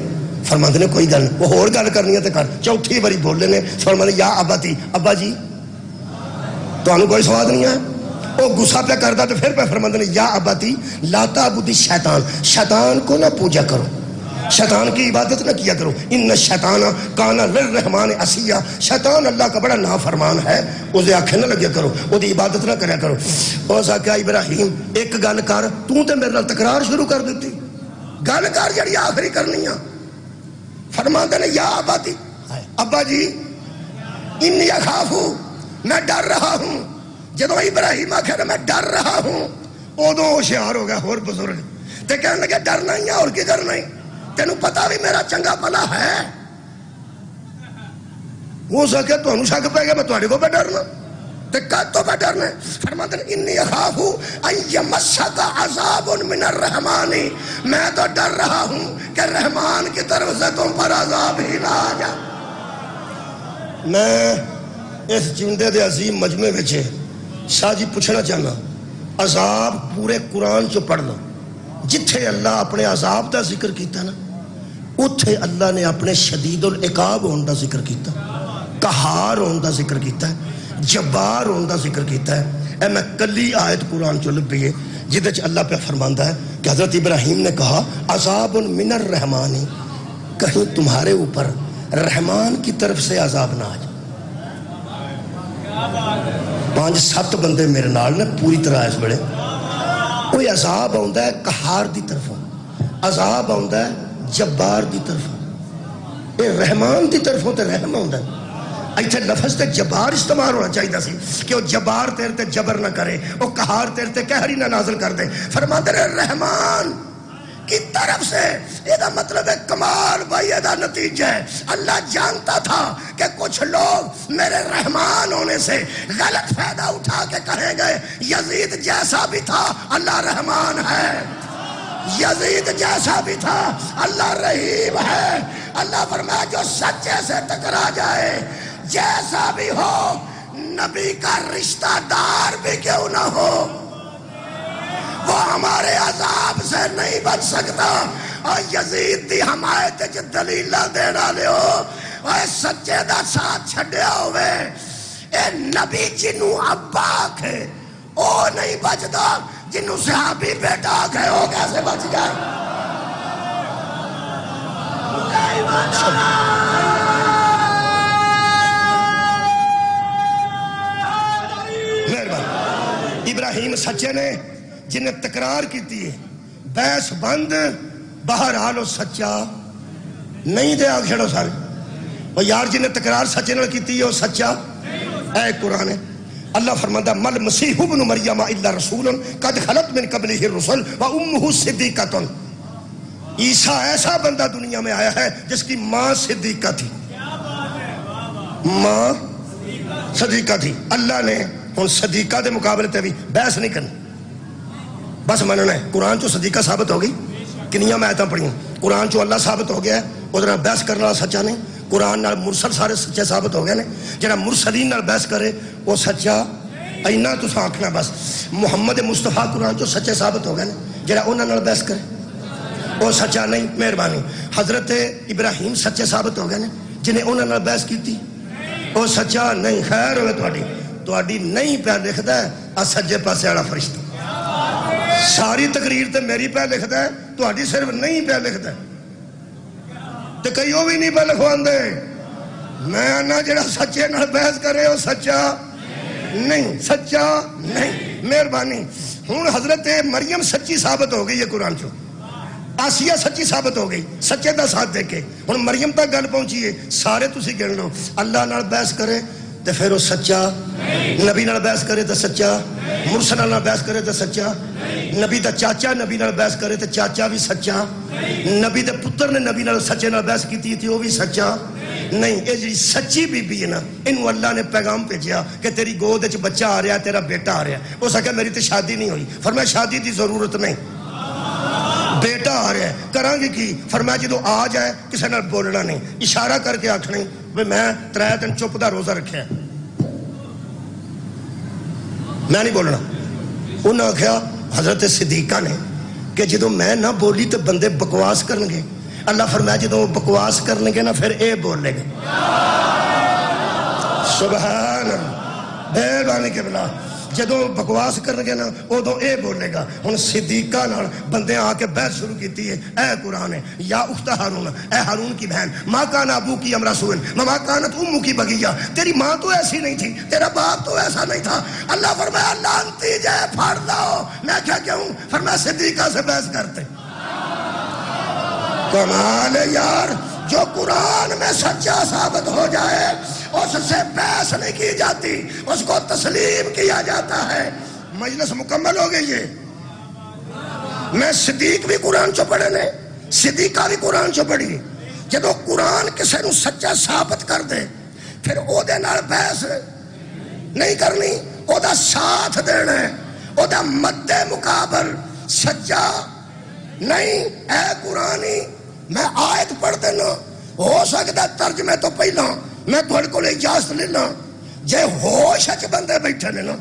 S1: فرماتے نے کوئی گل وہ ہور گل کرنی ہے تے کر. چوتھی باری بولے نے فرماتے یا اباتی ابا جی تانوں کوئی سواد نہیں ہے. وہ غصہ پہ کردا تو پھر پہ فرماتے نے یا اباتی لا تعبدی شیطان, شیطان کو نہ پوجا کرو, شیطان کی عبادت نہ کیا کرو. ان الشیطان کان للرحمن عصیا, شیطان اللہ کا بڑا نافرمان ہے, اسے آنکھیں نہ لگیا کرو, وہ دی عبادت نہ کریا کرو. اور کیا ابراہیم ایک گل کر, تو تے میرے نال تکرار شروع کر دیتی. گل کر جڑی آخری کرنی ہے. فرماتے نے یا اباتی ابا جی انی اخافو میں ڈر رہا ہوں. جدو ابراہیم آخر میں ڈر رہا ہوں ادو ہوشیار ہو گیا اور بزرگ تے کہنے لگے ڈرنا ہی ہے اور کی کرنا ہی, تینوں پتا بھی میرا چنگا بھلا ہے. ہو سکے تانوں شک پے گا میں تہاڈے کو پہ ڈرنا تے کد تو پہ ڈرنا. فرماتے ہیں انی اخاف ان یمسک عذاب من الرحمن, میں تو ڈر رہا ہوں کہ رحمان کی طرف سے تم پر عذاب ہی نہ آ جائے. میں اس جندے دے عظیم مجمع وچ شاہ جی پوچھنا چاہنا عذاب پورے قرآن چو پڑھ لو. جتھے اللہ اپنے عذاب دا ذکر کیتا نا اتھے اللہ نے اپنے شدید العقاب ہون دا ذکر کیتا, قہار ہون دا ذکر کیتا ہے, جبار ہون دا ذکر کیتا ہے. اے میں کلی آیت قرآن چو لبھی ہے جدے چ اللہ پہ فرماندہ ہے کہ حضرت ابراہیم نے کہا عذاب من الرحمن, کہیں تمہارے اوپر رحمان کی طرف سے عذاب نہ آ جائے. 5-7 بندے میرے نال نے پوری طرح اس بڑے کوئی عذاب آتا ہے قہار دی طرفوں, عذاب آتا ہے جبار دی طرفوں, اے رحمان دی طرفوں تے رحم آتا ہے. ایتھے لفظ تے جبار استعمال ہونا چاہیے سی کہ وہ جبار تیرے تے جبر نہ کرے, وہ قہار تیرے تے قہر ہی نہ نازل کر دے. فرماتے ہیں رحمان کی طرف سے, یہ مطلب ہے کمال بھائی یہ نتیجہ ہے. اللہ جانتا تھا کہ کچھ لوگ میرے رحمان ہونے سے غلط فائدہ اٹھا کے کہیں گے یزید جیسا بھی تھا اللہ رحمان ہے, یزید جیسا بھی تھا اللہ رحیم ہے. اللہ فرمایا جو سچے سے ٹکرا جائے جیسا بھی ہو, نبی کا رشتہ دار بھی کیوں نہ ہو, وہ ہمارے عذاب سے نہیں بچ سکتا. اور یزید دی حمایت جو دلیلہ دینا لے ہو اور سچے دا ساتھ چھڑیا ہوئے, اے نبی جنوں ابا آکھے او نہیں بچدا, جنوں صحابی بیٹا آکھے او کیسے بچ جائے. ابراہیم سچے نے جنہیں تکرار کی ہے, بحث بند, بہرحال وہ سچا نہیں دے آگ چھڑو سارے. اور یار جنہیں تکرار سچے نے کی ہے وہ سچا اے قرآن ہے. اللہ فرماتا مل مسیح ابن مریم الا رسول قد خلت من قبلہ الرسل و امہ صدیقۃ. عیسیٰ ایسا بندہ دنیا میں آیا ہے جس کی ماں صدیقہ تھی, ماں صدیقہ تھی. اللہ نے ان صدیقہ دے مقابلے تے بھی بحث نہیں کرنی, بس مننا ہے. قرآن چو صدیقہ ثابت ہو گئی, کنیاں میں آیتاں پڑھیں. قرآن چو اللہ ثابت ہو گیا ہے, ادھر بحث کرنے والا سچا نہیں. قرآن نال مرسل سارے سچے ثابت ہو گئے نے. جڑا مرسلین نال بحث کرے وہ سچا اینا تو آکھنا بس. محمد مصطفیٰ قرآن چو سچے ثابت ہو گئے نے, جڑا انہاں نال بحث کرے وہ سچا نہیں. مہربانی. حضرت ابراہیم سچے ثابت ہو گئے نے, جنہیں انہاں نال بحث کی وہ سچا نہیں. خیر ہوئے تہاڈی نہیں پہ لکھدا ہے سجے پاسے والا فرشتہ, ساری تقریر تے میری پہ لکھدا ہے, تہاڈی صرف نہیں پہ لکھدا ہے. تے کئی وہ بھی نہیں پہ لکھواندے. میں آنا جڑا سچے نال بحث کرے وہ سچا نہیں, سچا نہیں. مہربانی. ہوں حضرت مریم سچی ثابت ہو گئی ہے قرآن چو, آسیہ سچی ثابت ہو گئی سچے دا ساتھ دے کے. ہن مریم تک گل پہنچی ہے سارے تسی گن لو. اللہ نال بحث کرے تے پھر وہ سچا, نبی نال بحث کرے تے سچا, مرسل نال بحث کرے تے سچا, نبی دا چاچا نبی نال بحث کرے تے چاچا بھی سچا, نبی دے پتر نے نبی نال سچے نال بحث کیتی تے وہ بھی سچا نہیں. یہ جی سچی بی بی ہے نا, انہوں اللہ نے پیغام بھیجیا کہ تیری گود وچ بچہ آ رہا ہے, تیرا بیٹا آ رہا ہے. ہو سکے میری تے شادی نہیں ہوئی, فرمایا شادی دی ضرورت نہیں, بیٹا آ رہا ہے کراں گے کی. فرمایا جدو آ جائے کسی نال بولنا نہیں, اشارہ کر کے آکھنا بھی میں 3 دن چپ دا روزہ رکھیا میں نہیں بولنا. انہوں نے آخیا حضرت صدیقہ نے کہ جدو میں نہ بولی تو بندے بکواس کرن گے. اللہ فرمایا جدو بکواس کرن گے نا پھر اے بولے گے. سبحان اللہ, بے بانی کے بلا جدو بکواس کرن گے نا ادو اے بولے گا. ہن صدیقہ نال بندے آ کے بحث شروع کیتی ہے, اے قرآن ہے یا اخت ہارون, اے ہارون کی بہن, ماں کان ابو کی امرا سوئن ماں کانت امو کی بغیہ, تیری ماں تو ایسی نہیں تھی, تیرا باپ تو ایسا نہیں تھا. اللہ فرمایا لعنتی جائے پھاڑ لاؤ. میں کیا کہوں, فرمایا صدیقہ سے بحث کرتے. کمال ہے یار, جو قرآن میں سچا ثابت ہو جائے اس سے بحث نہیں کی جاتی, اس کو تسلیم کیا جاتا ہے. مجلس مکمل ہو گئی ہے. میں صدیق بھی قرآن چو پڑھے نے, صدیقہ بھی قرآن چو پڑھی. جدو قرآن کسی نو سچا ثابت کر دے پھر او دے نال بحث نہیں کرنی, او دا ساتھ دینا ہے, او دا مد مقابل سچا نہیں. اے قرآنی میں آیت پڑھ دینا, ہو سکتا ترجمے تو پہلا میں تھوڑے کو اجازت لینا, جے ہوش اچ بندے بیٹھے نے نا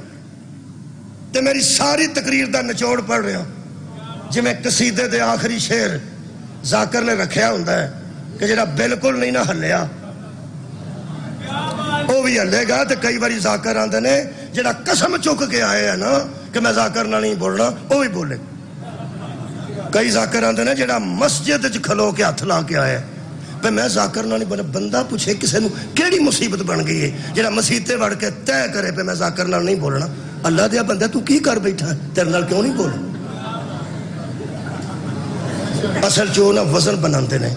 S1: تے میری ساری تقریر دا نچوڑ پڑھ رہا جی میں قصیدے دے آخری شعر ذاکر نے رکھیا ہوندا ہے کہ جڑا بالکل نہیں نہ ہلیا وہ بھی ہلے گا. تے کئی باری ذاکر آندے نے جڑا قسم چک کے آئے ہیں نا کہ میں ذاکر نہ نہیں بولنا وہ بھی بولے. کئی ذاکر آندے نے جڑا مسجد وچ کھلو کے ہاتھ لا کے آیا پہ میں ذاکر نہ نہیں بولنا. بندہ پوچھے کسے نو کیڑی مصیبت بن گئی ہے جڑا مسیتے وڑ کے طے کرے پہ میں ذاکر نہ نہیں بولنا. اللہ دیا بندہ تو کی کر بیٹھا ہے, تیرے نال کیوں نہیں بول. اصل جو نہ وزن بناندے نے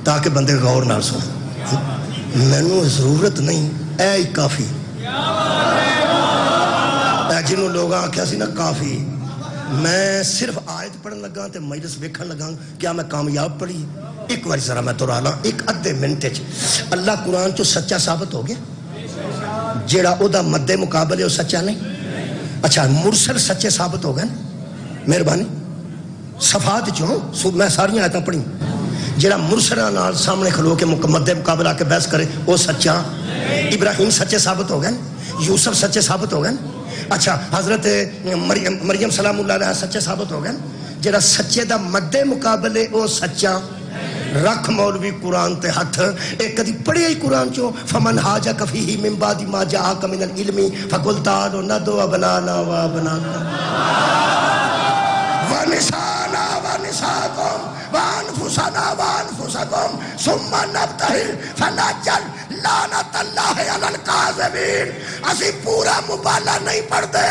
S1: تاکہ بندے غور نال سن. مینوں ضرورت نہیں, اے ہی کافی. اے جنوں لوگاں آکھیا سی نا کافی, میں صرف آیت پڑھن لگا تے مجلس ویکھن لگا کیا میں کامیاب پڑھی. ایک بار ذرا میں دہرانا ایک ادھے منٹ وچ. اللہ قرآن چو سچا ثابت ہو گیا, جیڑا او دا مد مقابل ہے وہ سچا نہیں. اچھا مرسل سچے ثابت ہو گئے نا, مہربانی صفات چوں میں ساری آیتاں پڑھی. جیڑا مرسلہ نال سامنے کھلو کے مد مقابل آ کے بحث کرے وہ سچا. ابراہیم سچے ثابت ہو گئے, یوسف سچے ثابت ہو گئے. اچھا حضرت مریم سلام اللہ علیہ سچے ثابت ہو گئے. جڑا سچے دا مد مقابلے او سچا. رکھ مولوی قرآن تے ہاتھ, ایک کدی پڑھے ہی قرآن چو فمن حاجک فیہ من بعد ما جاءک من العلم فقل تعالوا ندعو ابناءنا وابناءکم ونساءنا ونساءکم وانفسنا وانفسکم ثم نبتہل فنجعل لعنت اللہ علی الکاذبین. اسی پورا مبالہ نہیں پڑھتے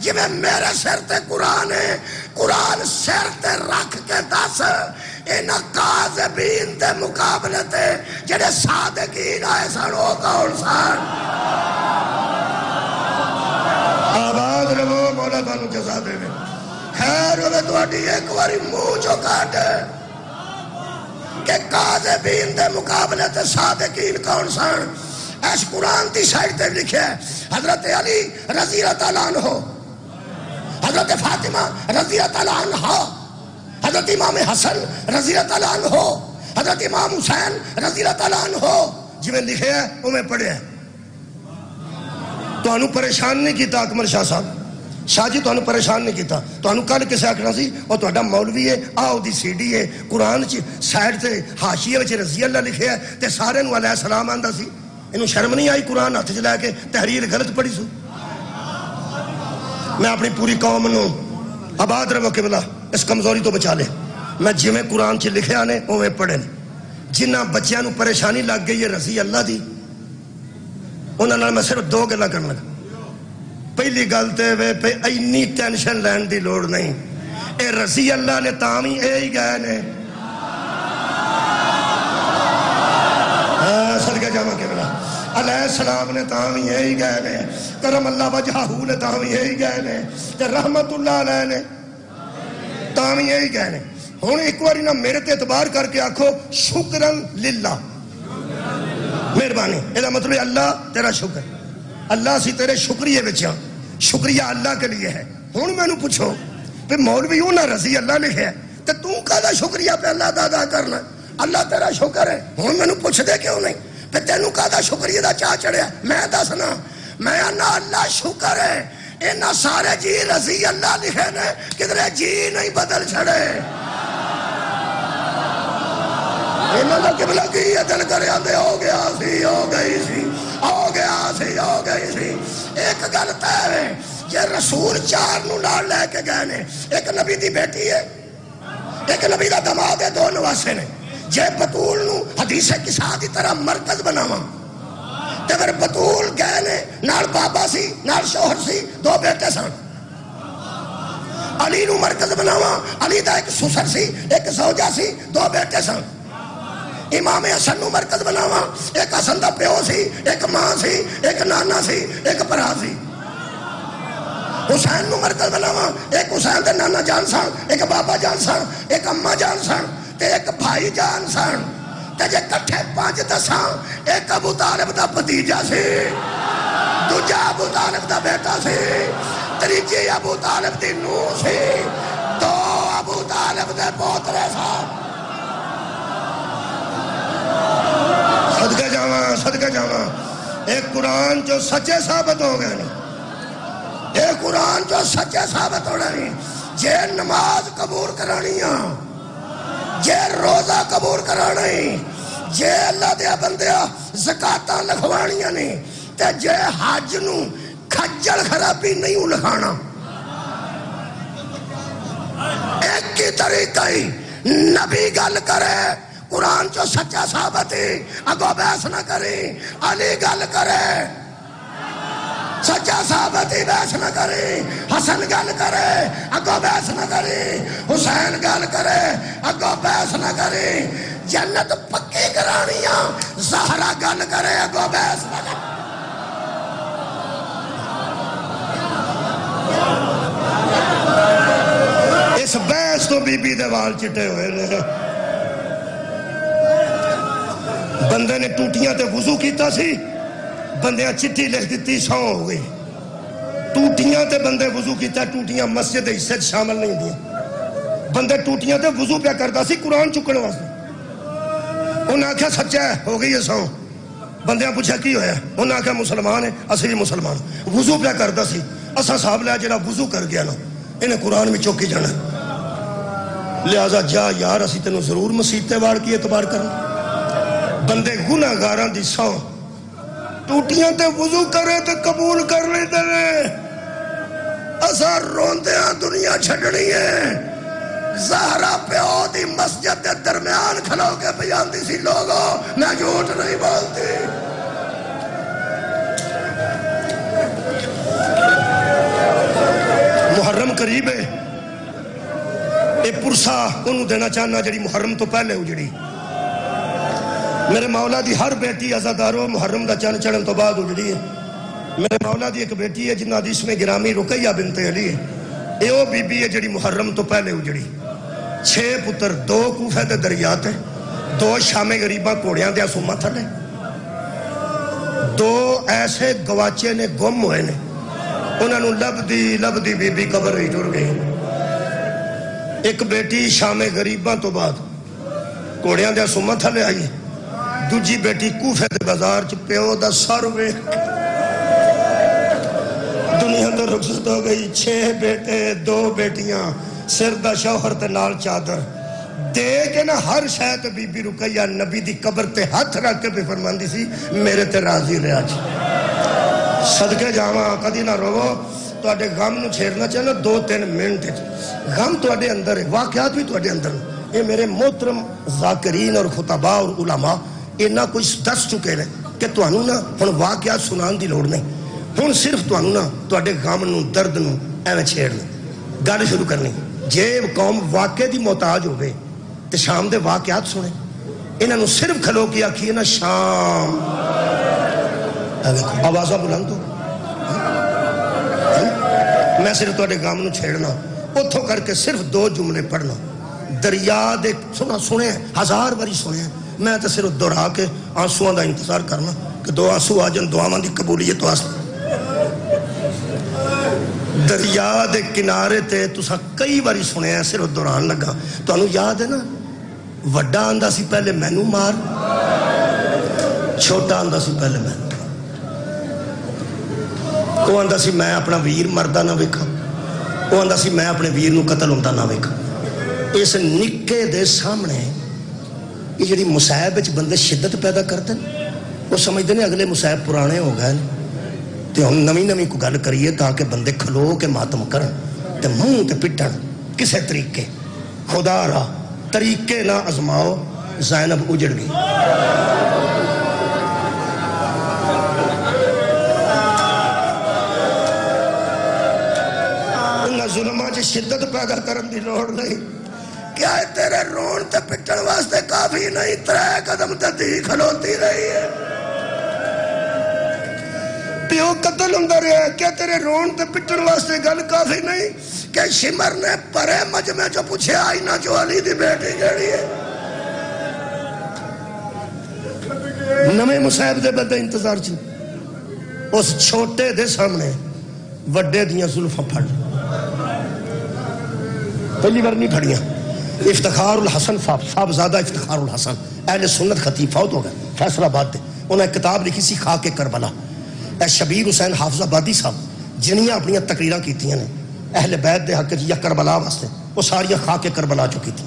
S1: جی میں میرے سر تے قرآن ہے, قرآن سر تے رکھ کے دس اینا کاذبین دے مقابلے تے جڑے صادقین آئے سن او کون سن. آباد رہو, مولا تانوں جزا دے. خیر ہوئے تواڈی ایک باری منہ چو کاٹ کہ کاذبین دے مقابلے تے صادقین کون سن. اس قرآن دی سائٹ تے لکھے حضرت علی رضی اللہ تعالیٰ عنہ, حضرت فاطمہ رضی اللہ تعالیٰ عنہ, حضرت امام حسن رضی اللہ تعالیٰ عنہ, حضرت امام حسین رضی اللہ تعالیٰ عنہ. جی میں لکھے ہیں وہ میں پڑھے ہیں. تو انہوں پریشان نہیں کیتا اکمل شاہ صاحب, شاہ جی تو انہوں پریشان نہیں کیتا. تو انہوں کل کسے آکھنا سی اور تو اڈا مولوی ہے آؤ دی سی ڈی ہے قرآن چی سائڈ تے حاشیے وچ رضی اللہ لکھے ہے تے سارے نو علیہ السلام آندہ سی. انہوں شرم نہیں آئی قرآن ہاتھ چلا کے تحریر غلط پڑھی سو. میں اپنی پوری قوم نو آباد رہو قبلہ اس کمزوری تو بچا لے. میں جی میں قرآن چ لکھے آنے اوے پڑھے نے. جنہ بچیاں نو پریشانی لگ گئی ہے رضی اللہ دی, انہاں نال میں صرف 2 گلاں کرن لگا. پہلی گل تے وے پہ اینی ٹینشن لین دی لوڑ نہیں. اے رضی اللہ نے تاں وی اے ہی گئے نے علیہ السلام نے تاں بھی یہی گئے نے، کرم اللہ وجہہ نے تاں بھی یہی گئے نے، تے رحمت اللہ علیہ نے تاں بھی یہی گئے نے۔ ہن ایک باری نہ میرے تے اعتبار کر کے آکھو شکرن للہ، مہربانی، یہ مطلب اللہ تیرا شکر، اللہ سی تیرے شکریہ بچیاں، شکریہ اللہ کے لیے ہے۔ ہن میں نے پوچھو پہ مولوی یوں نہ رضی اللہ لکھے ہے تو تم کہا شکریہ پہ اللہ دا ادا کرنا، اللہ تیرا شکر ہے۔ ہن میں نے پوچھ دے کیوں نہیں پہ تینوں کہا شکریہ دا چاہ چڑھیا، میں دسنا میں انا اللہ شکر ہے، اینا سارے جی رضی اللہ لکھے نے، کدھرے جی نہیں بدل چھڑے، اینا دا قبلہ کی یہ دل کرے آندے ہو گیا سی، ہو گئی سی، ہو گیا سی، ہو گئی سی۔ ایک گلتا ہے یہ رسول چار نو لال لے کے گئے نے، ایک نبی دی بیٹی ہے، ایک نبی دا دماد ہے، دو نواسے نے۔ جے بطول نو حدیث کسا دی طرح مرکز بناواں تے پھر بطول گئے نے، نال بابا سی، نال شوہر سی، دو بیٹے سن۔ علی نو مرکز بناواں، علی دا ایک سسر سی، ایک زوجہ سی، دو بیٹے سن۔ امام حسن نو مرکز بناواں، ایک حسن دا پیو سی، ایک ماں سی، ایک نانا سی، ایک پرا سی۔ حسین نو مرکز بناواں، ایک حسین دے نانا جان سن، ایک بابا جان سن، ایک اماں جان سن، تے ایک بھائی جان سن۔ تے جے کٹھے پانچ دساں، ایک ابو طالب دا بھتیجا سی، دوجا ابو طالب دا بیٹا سی، تیجی ابو طالب دی نوح سی، دو ابو طالب دے پوترے سن۔ صدقہ جاواں، صدقہ جاواں، ایک قرآن جو سچے ثابت ہو گئے نہیں، ایک قرآن جو سچے ثابت ہو رہے ہیں۔ جے نماز قبول کرانیاں، جے روزہ قبول کرانی، جے اللہ دیا بندیا زکاتاں لکھوانیاں نہیں، تے جے حج نو کھجل خرابی نہیں لکھانا، ایک کی طریقہ ہی نبی گل کرے، قرآن جو سچا ثابت ہے، اگو بحث نہ کریں، علی گل کرے سچا ثابت ہی بحث نہ کریں، حسن گل کرے اگو بحث نہ کریں، حسین گل کرے اگو بحث نہ کریں، جنت پکی کرانیاں زہرا گل کرے اگو بحث نہ کریں۔ اس بحث تو بی بی دے وال چٹے ہوئے نے۔ بندے نے ٹوٹیاں تے وضو کیتا سی، بندیاں چٹھی لکھ دیتی، سو ہو گئی۔ ٹوٹیاں تے بندے وضو کیتا، ٹوٹیاں مسجد حصے شامل نہیں دیا، بندے ٹوٹیاں تے وضو پیا کرتا سی قرآن چکنے واسطے۔ انہاں آکھیا سچا ہے، ہو گئی ہے سو۔ بندیاں پوچھا کی ہویا، انہاں آکھیا مسلمان ہے، اسی بھی مسلمان، وضو پیا کرتا سی، اسا صاحب لیا جڑا وضو کر گیا نا انہیں قرآن میں چوکی جانا، لہذا جا یار اسی تینوں ضرور مسیتے وار کی اعتبار کرنا۔ بندے گناہ گاراں دی سو، ٹوٹیاں تے وضو کرے تے قبول کر لے دے، اسا روندیاں دنیا چھڑنی ہے۔ زہرا پیو دی مسجد دے درمیان کھلو کے بیان دی سی، لوگوں میں جھوٹ نہیں بولتی۔ محرم قریب ہے، اے پرسا انہوں دینا چاہنا جڑی محرم تو پہلے اجڑی۔ میرے مولا دی ہر بیٹی عزادارو محرم دا چند چڑھن تو بعد اجڑی ہے۔ میرے مولا دی ایک بیٹی ہے جنہ حدیث میں گرامی رقیہ بنت علی ہے، اے او بی بی ہے جڑی محرم تو پہلے اجڑی۔ 6 پتر، 2 کوفہ دے دریا تے، 2 شام غریباں کوڑیاں دیا سوما تھلے، 2 ایسے گواچے نے گم ہوئے نے، انہوں نے لب دی بی بی قبر ہی ٹر گئی۔ ایک بیٹی شام غریباں تو بعد کوڑیاں دیا سوما تھلے آئی، دوجی بیٹی کوفے دے بازار چ پیو دا سر ویکھ دنیا تو رخصت ہو گئی۔ 6 بیٹے 2 بیٹیاں، سر دا شوہر تے نال چادر دے کے نا ہر شاید بی بی رقیہ نبی دی قبر تے ہاتھ رکھ کے پہ فرماندی سی میرے تے راضی رہا جی۔ صدقے جاواں کدی نہ روو، تو اڈے غم نو چھیڑنا چاہنا 2-3 منٹ، غم تو اڈے اندر ہے، واقعات بھی تو اڈے اندر ہے۔ یہ میرے محترم ذاکرین اور خطباء اور علماء اینا کوئی دس چکے ہیں کہ تو انہوں نا ہن واقعات سنان دی لوڑ نہیں، ہن صرف تو انہوں نا تو اڈے غم نو درد نو ایویں چھیڑنا گل شروع کرنی۔ جے قوم واقعے دی محتاج ہوئے تے شام دے واقعات سنے، انہوں نے صرف کھلو کی آکھی ہے نا شام آوازاں بلند ہو. میں صرف تواڈے غم نو چھیڑنا اتھوں کر کے صرف 2 جملے پڑھنا. دریا دے سنے ہزار باری سنے میں تو صرف دہرا کے آنسواں دا انتظار کرنا کہ 2 آنسو آ جان دعاواں دی قبولیت واسطے. دریا دے کنارے تے تساں کئی باری سنے ہیں صرف دوران لگا. تانوں یاد ہے نا وڈا آندا سی پہلے مینوں مار, چھوٹا آندا سی پہلے مینوں. وہ آندا سی میں اپنا ویر مردہ نہ ویکھاں, وہ آندا سی میں اپنے ویر نو قتل ہوندا نہ ویکھاں. اس نکے دے سامنے یہ جڑی مصائب وچ بندے شدت پیدا کرتے ہیں وہ سمجھتے ہیں اگلے مصائب پرانے ہو گئے تے ہن نویں کو گل کریے تاکہ بندے کھلو کے ماتم کرن تے منہ تے پٹن کسے طریقے. خدا را طریقے نہ آزماؤ, زینب اجڑ گئی. انہاں ظلماں چ شدت پیدا کرن دی لوڑ نہیں. کیا ہے تیرے رون تے پٹن واسطے کافی نہیں 3 قدم تے دھی کھلوتی رہی ہے. پیو قتل ہوندا رہا ہے, کیا تیرے رون تے پٹن واسطے گل کافی نہیں کہ شمر نے پرے مجمع چو پوچھے آئینہ جو علی دی بیٹی جڑی ہے. نویں مصائب دے بندے انتظار چ اس چھوٹے دے سامنے وڈے دیاں زلفاں پھڑ. پہلی بار نہیں پھڑیاں. افتخار الحسن صاحبزادہ افتخار الحسن اہل سنت خطیب فوت ہو گئے فیصل آباد دے. انہوں نے کتاب لکھی سی خاک کربلا. اے شبیر حسین حافظ آبادی صاحب جنیاں اپنی تقریراں کیتیاں نے اہل بیت دے حق یا کربلا واسطے وہ ساری خاک کربلا چکی تھی.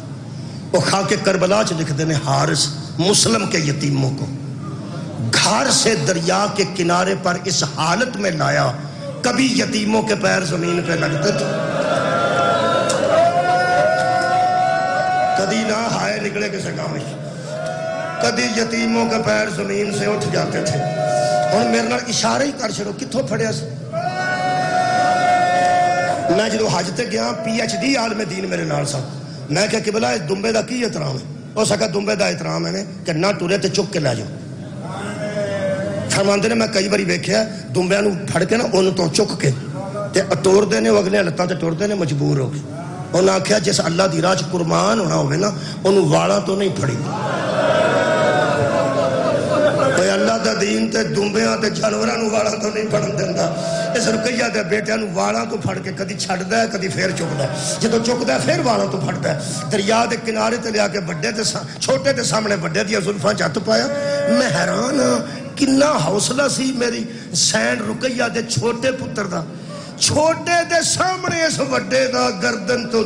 S1: وہ خاک کربلا چ لکھ دینے حارث مسلم کے یتیموں کو گھر سے دریا کے کنارے پر اس حالت میں لایا کبھی یتیموں کے پیر زمین پہ لگتے تھے, کدی نہ ہائے نکلے کسے کامش, کدی یتیموں کے پیر زمین سے اٹھ جاتے تھے. اور میرے نال اشارہ ہی کر چھڑو کتھوں پھڑیا سی. میں جدو حج تے گیا PhD عالم دین میرے نال سا. میں کہا قبلہ اس دمبے دا کی احترام ہے؟ وہ سکا دمبے دا احترام ہے کہ نہ ٹورے تے چک کے لے جاؤ. فرماندے نے میں کئی باری ویکھیا دمبیاں نو پھڑ کے نا ان تو چک کے تے ٹور دینے وہ اگلے لتاں تے ٹور دینے مجبور ہو گئے. انہوں نے آکھیا جس اللہ دی راہ قربان ہونا ہوئے نا انہوں والا تو نہیں پھڑی. کوئی اللہ دا دین تے دمبیاں تے جانوراں نو والا تو نہیں پھڑن دیندا. اس رقیہ دے بیٹیاں نو والا تو پھڑ کے کدی چھڑدا ہے کدی پھر چکدا ہے. جدوں چکدا ہے پھر والا تو پھڑدا ہے. دریا دے کنارے تے لیا کے بڑے تے چھوٹے تے سامنے بڑے دی زلفاں چت پایا. میں حیران ہاں کنا حوصلہ سی میری سین رقیہ دے چھوٹے پتر دا, چھوٹے دے سامنے اس وڈے دا گردن تو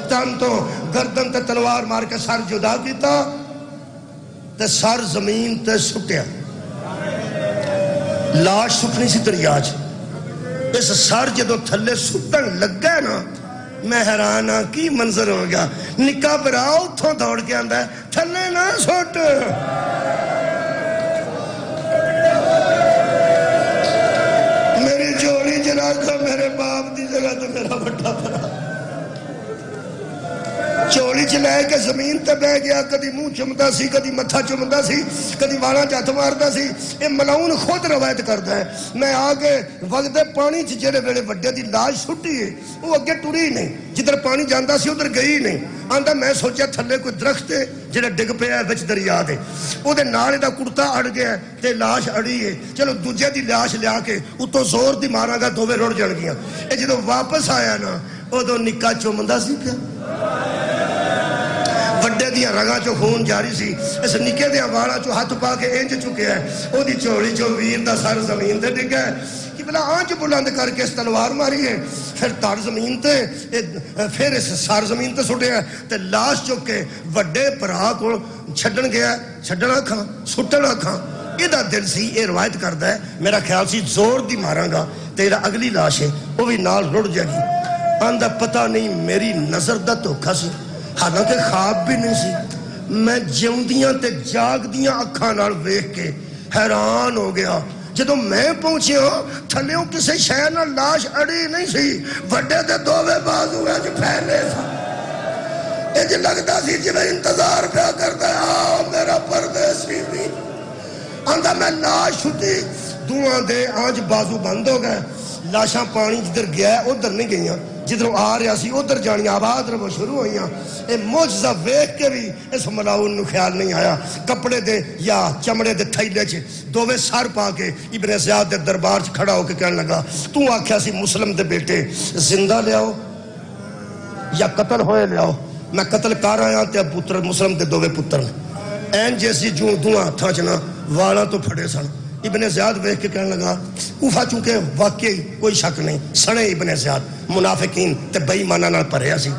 S1: تن تو گردن تے تلوار مار کے سر جدا کیتا تے سر زمین تے سٹیا. لاش سٹنی سی دریا چ. اس سر جدو تھلے سٹن لگا نا میں حیران ہاں کی منظر ہو گیا. نکا برا اتھوں دوڑ کے آندا ہے تھلے نہ سٹ. میری جوڑی جلا کھا میرے باپ دی جگہ تو میرا بڑا بڑا چوڑی چلے کے زمین تے بہ گیا. کدی منہ چمدا سی کدی متھا چمدا سی کدی والاں چ ماردا سی. اے ملاؤن خود روایت کردا ہے میں آگے وگدے پانی چ جڑے ویلے وڈے دی لاش سٹی ہے وہ اگے ٹری نہیں, جدھر پانی جاندا سی ادھر گئی نہیں. آندا میں سوچیا تھلے کوئی درخت ہے جڑا ڈگ پیا وچ دریا دے او دے نال دا کڑتا اڑ گیا تے لاش اڑی ہے. چلو دوجے دی لاش لیا کے اتوں زور دی ماراں گا دوویں رڑ جان گیاں. اے جدوں واپس آیا نا اودوں نکا چومدا سی پیا. وڈے دیاں رگاں چو خون جاری سی. اس نکے دیاں والاں چو ہاتھ پا کے انج چکیا ہے او دی چوڑی چو ویر دا سر زمین تے ڈگا ہے. کہ بلا آنچ بلند کر کے اس تلوار ماری ہے پھر تار زمین تے پھر اس سر زمین تے سٹے ہے تے لاش چک کے وڈے بھرا کو چھڈن گیا. چھڈنا کھاں سٹنا کھاں ایدہ دل سی. اے روایت کردا ہے میرا خیال سی زور دی ماراں گا تیرا اگلی لاش ہے وہ بھی نال رڑ جائے گی. آندہ پتہ نہیں میری نظر دا دھوکھا سی حالانکہ خواب بھی نہیں سی. میں جیوندیاں تے جاگ دیاں اکھاں نال ویکھ کے حیران ہو گیا. جدوں میں پہنچیا تھلیوں کسے شے نال لاش اڑی نہیں سی, وڈے تے دوویں بازو وچ پھیلے سا. اج لگدا سی جویں انتظار پیا کردا ہے آ میرا پردیسی بھی. آندا میں لاش چھٹی دوہاں دے آج بازو بند ہو گئے لاشاں پانی جدھر گیا ہے ادھر نہیں گئیاں جدھر آ رہا سی ادھر جانیاں آباد رہو شروع ہوئیاں اے موجزہ ویکھ کے بھی اس ملاؤن نو خیال نہیں آیا کپڑے دے یا چمڑے دے تھیلے چے دووے سار پا کے ابن زیاد دے دربار چ کھڑا ہو کے کہنے لگا تو آکھیا سی مسلم دے بیٹے زندہ لے آؤ یا قتل ہوئے لے آؤ میں قتل کر آیا تے پتر مسلم دے دووے پتر این جیسی جو دعا ہتھاں چ نا والاں تو پھڑے سن ابن زیاد ویکھ کے کہنے لگا کوفہ چونکہ واقعی کوئی شک نہیں سنے ابن زیاد منافقین تے بے ایماناں نال بھریا سی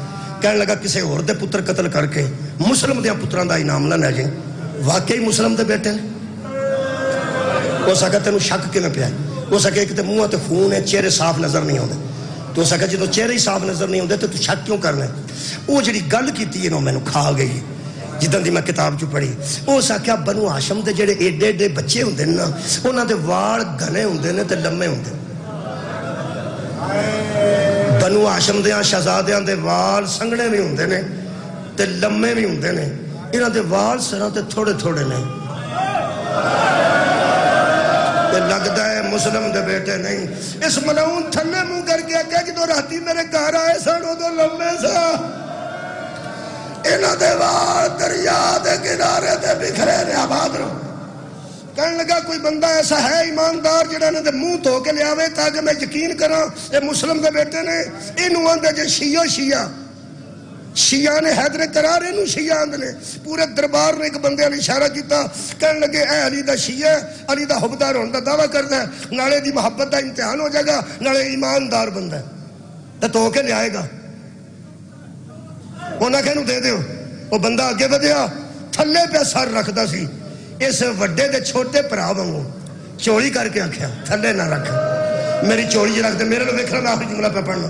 S1: کہنے لگا کسے ہور دے پتر قتل کر کے مسلم دے پتراں دا انعام نہ لے جائیں واقعی مسلم دے بیٹے نے ہو سکا تینوں شک کیویں پیا ہو سکے کہ تے منہ تے خون ہے چہرے صاف نظر نہیں ہوندے تو سکا جدوں چہرے ہی صاف نظر نہیں ہوندے تو شک کیوں کرنا وہ جڑی گل کیتی ہے نو مینوں کھا گئی جدن دی میں کتاب چ پڑھی وہ ساکھیا بنو ہاشم دے جڑے ایڈے ایڈے بچے ہوندے نا انہاں دے وال گھنے ہوندے نے تے لمے ہوندے بنو ہاشم دیاں شہزادیاں دے وال سنگھنے بھی ہوندے نے تے لمے بھی ہوندے نے انہاں دے وال سراں تے تھوڑے تھوڑے نے تے لگدا ہے مسلم دے بیٹے نہیں اس ملعون تھلے منہ کر کے کہ جدوں راتی میرے گھر آئے سن اودوں لمے سا انہاں دے وال دریا دے کنارے تے بکھرے نے آباد رہو کہنے لگا کوئی بندہ ایسا ہے ایماندار جڑا انہاں دے منہ دھو کے لے آوے تاکہ میں یقین کراں اے مسلم دے بیٹے نے انہوں آندے جے شیعہ نے حیدر قرار انہوں شیعہ آندے نے پورے دربار نے ایک بندے نے اشارہ کیتا کہنے لگے اے علی دا شیعہ علی دا حبدار ہون دا دعویٰ کردا ہے نالے دی محبت دا امتحان ہو جائے گا نالے ایماندار بندہ ہے تو کے لے آئے گا انہاں کہنوں دے دیو وہ بندہ آگے بدیا تھلے پہ سر رکھدا سی اس وڈے دے چھوٹے پرا وانگوں چوری کر کے آکھیا تھلے نہ رکھ میری چوری جی رکھ دے میرے لو ویکھنا میں آخری جملہ پہ پڑھنا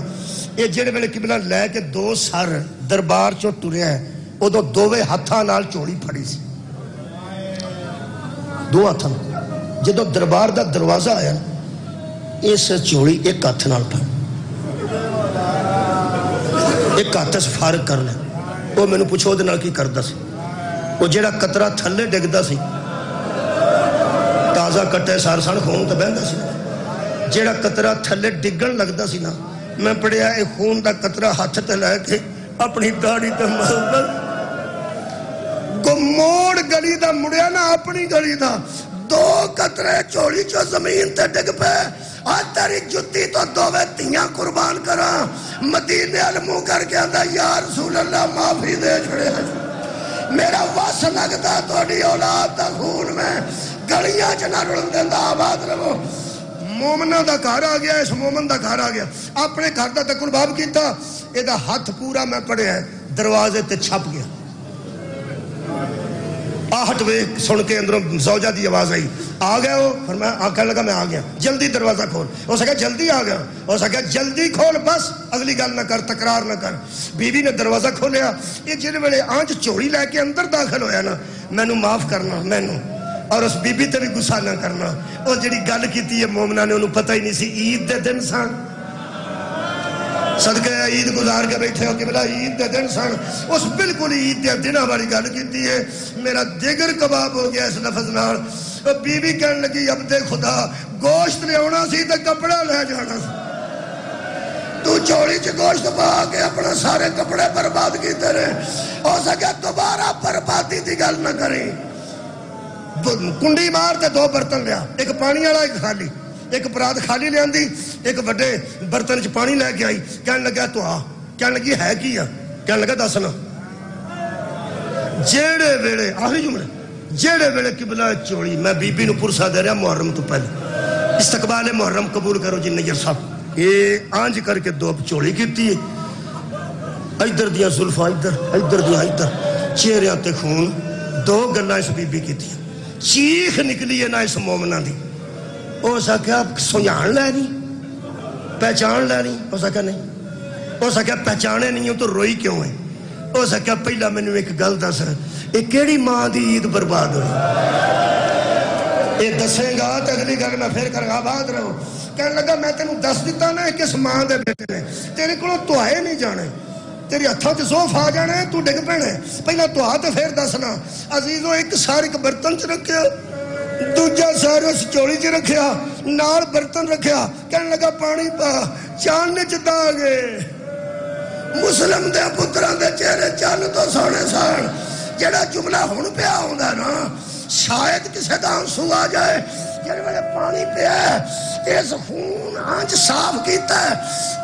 S1: یہ جڑے ویلے قبلہ لے کے دو سر دربار چوں ٹریا ہے ادو دووے ہتھاں نال چوری پھڑی سی دو ہتھاں جدو دربار دا دروازہ آیا اس چوری ایک ہتھ نال پھڑ ایک ہاتھ سے فارغ کر لے وہ میں نے پوچھو دے نال کی کردا سی وہ جڑا قطرہ تھلے ڈگدا سی تازہ کٹے سار سن خون تے بہندا سی جڑا قطرہ تھلے ڈگن لگدا سی نا میں پڑھیا اے خون دا قطرہ ہاتھ تے لے کے اپنی داڑھی تے محبت کو موڑ گلی دا مڑیا نا اپنی گلی دا دو قطرے چوڑی چو زمین تے ڈگ پہ آج تیری جتی تو دووے تیاں قربان کرا مدینے علموں کر کے آدھا یا رسول اللہ معافی دے چھڑے میرا واس لگتا توڑی اولاد دا خون میں گڑیاں چنا رڑن دن دا آباد رہو مومنہ دا گھر آ گیا اس مومن دا گھر آ گیا اپنے گھر دا تکن باب کیتا یہ دا ہاتھ پورا میں پڑے ہیں دروازے تے چھپ گیا آہٹ وے سن کے اندروں زوجہ دی آواز آئی آ گیا ہو فرمایا آکھنے لگا میں آ گیا جلدی دروازہ کھول ہو سکا جلدی آ گیا ہو سکا جلدی کھول بس اگلی گل نہ کر تکرار نہ کر بی بی نے دروازہ کھولیا یہ جن ویلے آنچ چوڑی لے کے اندر داخل ہویا نا میں نو معاف کرنا میں نو اور اس بی بی تے بھی گسا نہ کرنا وہ جڑی گل کیتی ہے مومنہ نے انہوں پتہ ہی نہیں سی عید دے دن سان صدقہ عید گزار کے بیٹھے ہو کہ بلا عید دے دن سن اس بالکل عید دے دن ہماری گل کیتی ہے میرا دیگر کباب ہو گیا اس لفظ نال بی بی کہنے لگی عبد خدا گوشت لے ہونا سی تے کپڑا لے جانا سی تو چوڑی چ گوشت پا کے اپنا سارے کپڑے برباد کیتے رہے ہو سکے دوبارہ بربادی دی گل نہ کریں کنڈی مار تے دو برتن لیا ایک پانی والا ایک خالی ایک پرات خالی لے آندی ایک بڑے برتن چ پانی لے کے آئی کہنے لگا تو آ کہنے لگی ہے کی ہے کہنے لگا دسنا جیڑے ویڑے آخری جملے جیڑے ویڑے قبلہ چوڑی میں بی بی نو پرسا دے رہا محرم تو پہلے استقبال محرم قبول کرو جی نیر صاحب یہ آنج کر کے دو چوڑی کیتی ہے ادھر دیاں زلفا ادھر دیاں ادھر چہریاں تے خون دو گلاں اس بی بی کیتی چیخ نکلی ہے نا اس مومنہ دی او سکیا سنجان لے نہیں پہچان لے نہیں او سکیا نہیں او سکیا پہچانے نہیں ہوں تو روئی کیوں ہے او سکیا پہلا میں نے ایک گل دس یہ کیڑی ماں دی عید برباد ہوئی یہ دسیں گا تو اگلی گل میں پھر کر گا بات رہو کہنے لگا میں تینوں دس دیتا نا کس ماں دے بیٹے نے تیرے کو تو آئے نہیں جانے تیری ہتھاں تے زوف آ جانا ہے تو ڈگ پینے پہلا تو آ تے پھر دسنا عزیزو ایک سار ایک برتن چ رکھیا دوجا سر اس چولی چ رکھیا نال برتن رکھیا کہنے لگا پانی پا چان چتا گئے مسلم دے پتران دے چہرے چان تو سونے سان جڑا جملہ ہون پیا ہوندا نا شاید کسے دا آنسو آ جائے جڑے والے پانی پیا ہے اس خون آنچ صاف کیتا ہے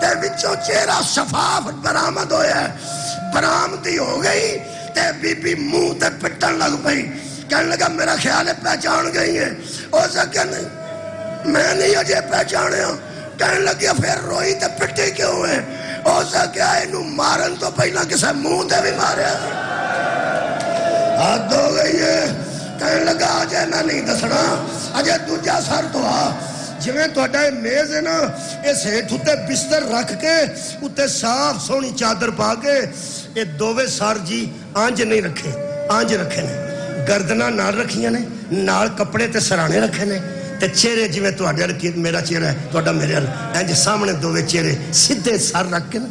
S1: تے بچوں چہرہ شفاف برآمد ہویا ہے برآمدی ہو گئی تے بی بی منہ تے پٹن لگ پئی کہنے لگا میرا خیال ہے پہچان گئی ہے ہو سکے نہیں میں نہیں اجے پہچانے ہوں کہنے لگیا پھر روئی تے پٹی کیوں ہے ہو سکیا انہوں مارن تو پہلا کسے منہ تے بھی ماریا حد ہو گئی ہے کہنے لگا آجے میں نہیں دسنا آجے دوجا سر تو آ جویں تو اڈائے میز ہے نا اس ہیٹھ اتے بستر رکھ کے اتے صاف سونی چادر پا کے یہ دووے سار جی آنج نہیں رکھے آنج رکھے نے گردنا نال رکھیاں نے نال کپڑے تے سرانے رکھے نے تے چہرے جویں تو اڈائے رکھی میرا چہرہ ہے تو اڈا میرے انج سامنے دووے چہرے سدھے سر رکھ کے نا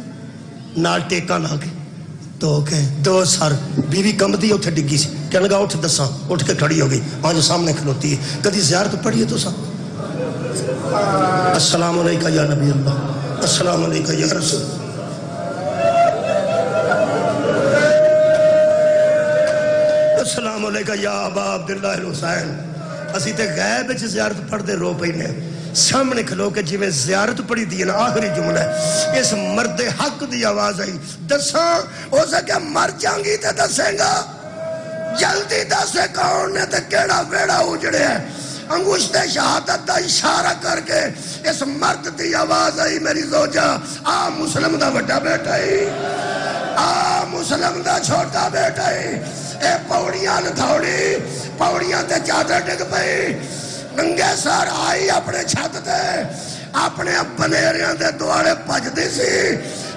S1: نال ٹیکا لا کے تو کہ دو سر بیوی کمدی اٹھے ڈگی سی کہنے لگا اٹھ دساں اٹھ کے کھڑی ہو گئی آج سامنے کھلوتی ہے کدی زیارت پڑھی ہے تو سا السلام علیکہ یا نبی اللہ السلام علیکہ یا رسول السلام علیکہ یا ابا عبداللہ الحسین اسی تے غیب وچ زیارت پڑھ دے رو پینے سامنے کھلو کے جویں زیارت پڑھی دی نا آخری جملہ ہے اس مرد حق دی آواز آئی دساں ہو سکے مر جانگی تے دسیں گا جلدی دسے کون نے تے کیڑا ویڑا اجڑے ہے انگوشت شہادت دا اشارہ کر کے اس مرد دی آواز آئی میری زوجہ آ مسلم دا بڑا بیٹا ہی آ مسلم دا چھوٹا بیٹا ہی اے پوڑیاں لدھوڑی پوڑیاں تے چادر ڈگ پئی ننگے سار آئی اپنے چھت تے اپنے بنیریاں تے دوارے پج دی سی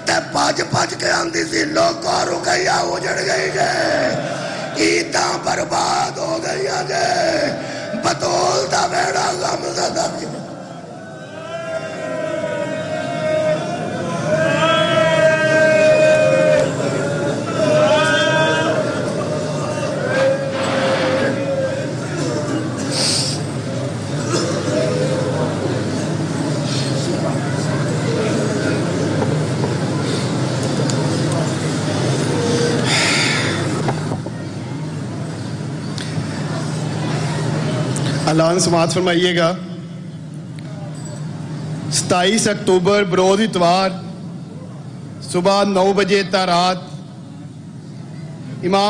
S1: تے پج کے آندی سی لوگوں رکیا اجڑ گئی گئے عیداں برباد ہو گئی گئے بطول دا بیڑا غم زدہ کی
S2: اعلان سماعت فرمائیے گا 27 اکتوبر بروز اتوار صبح 9 بجے تا رات امام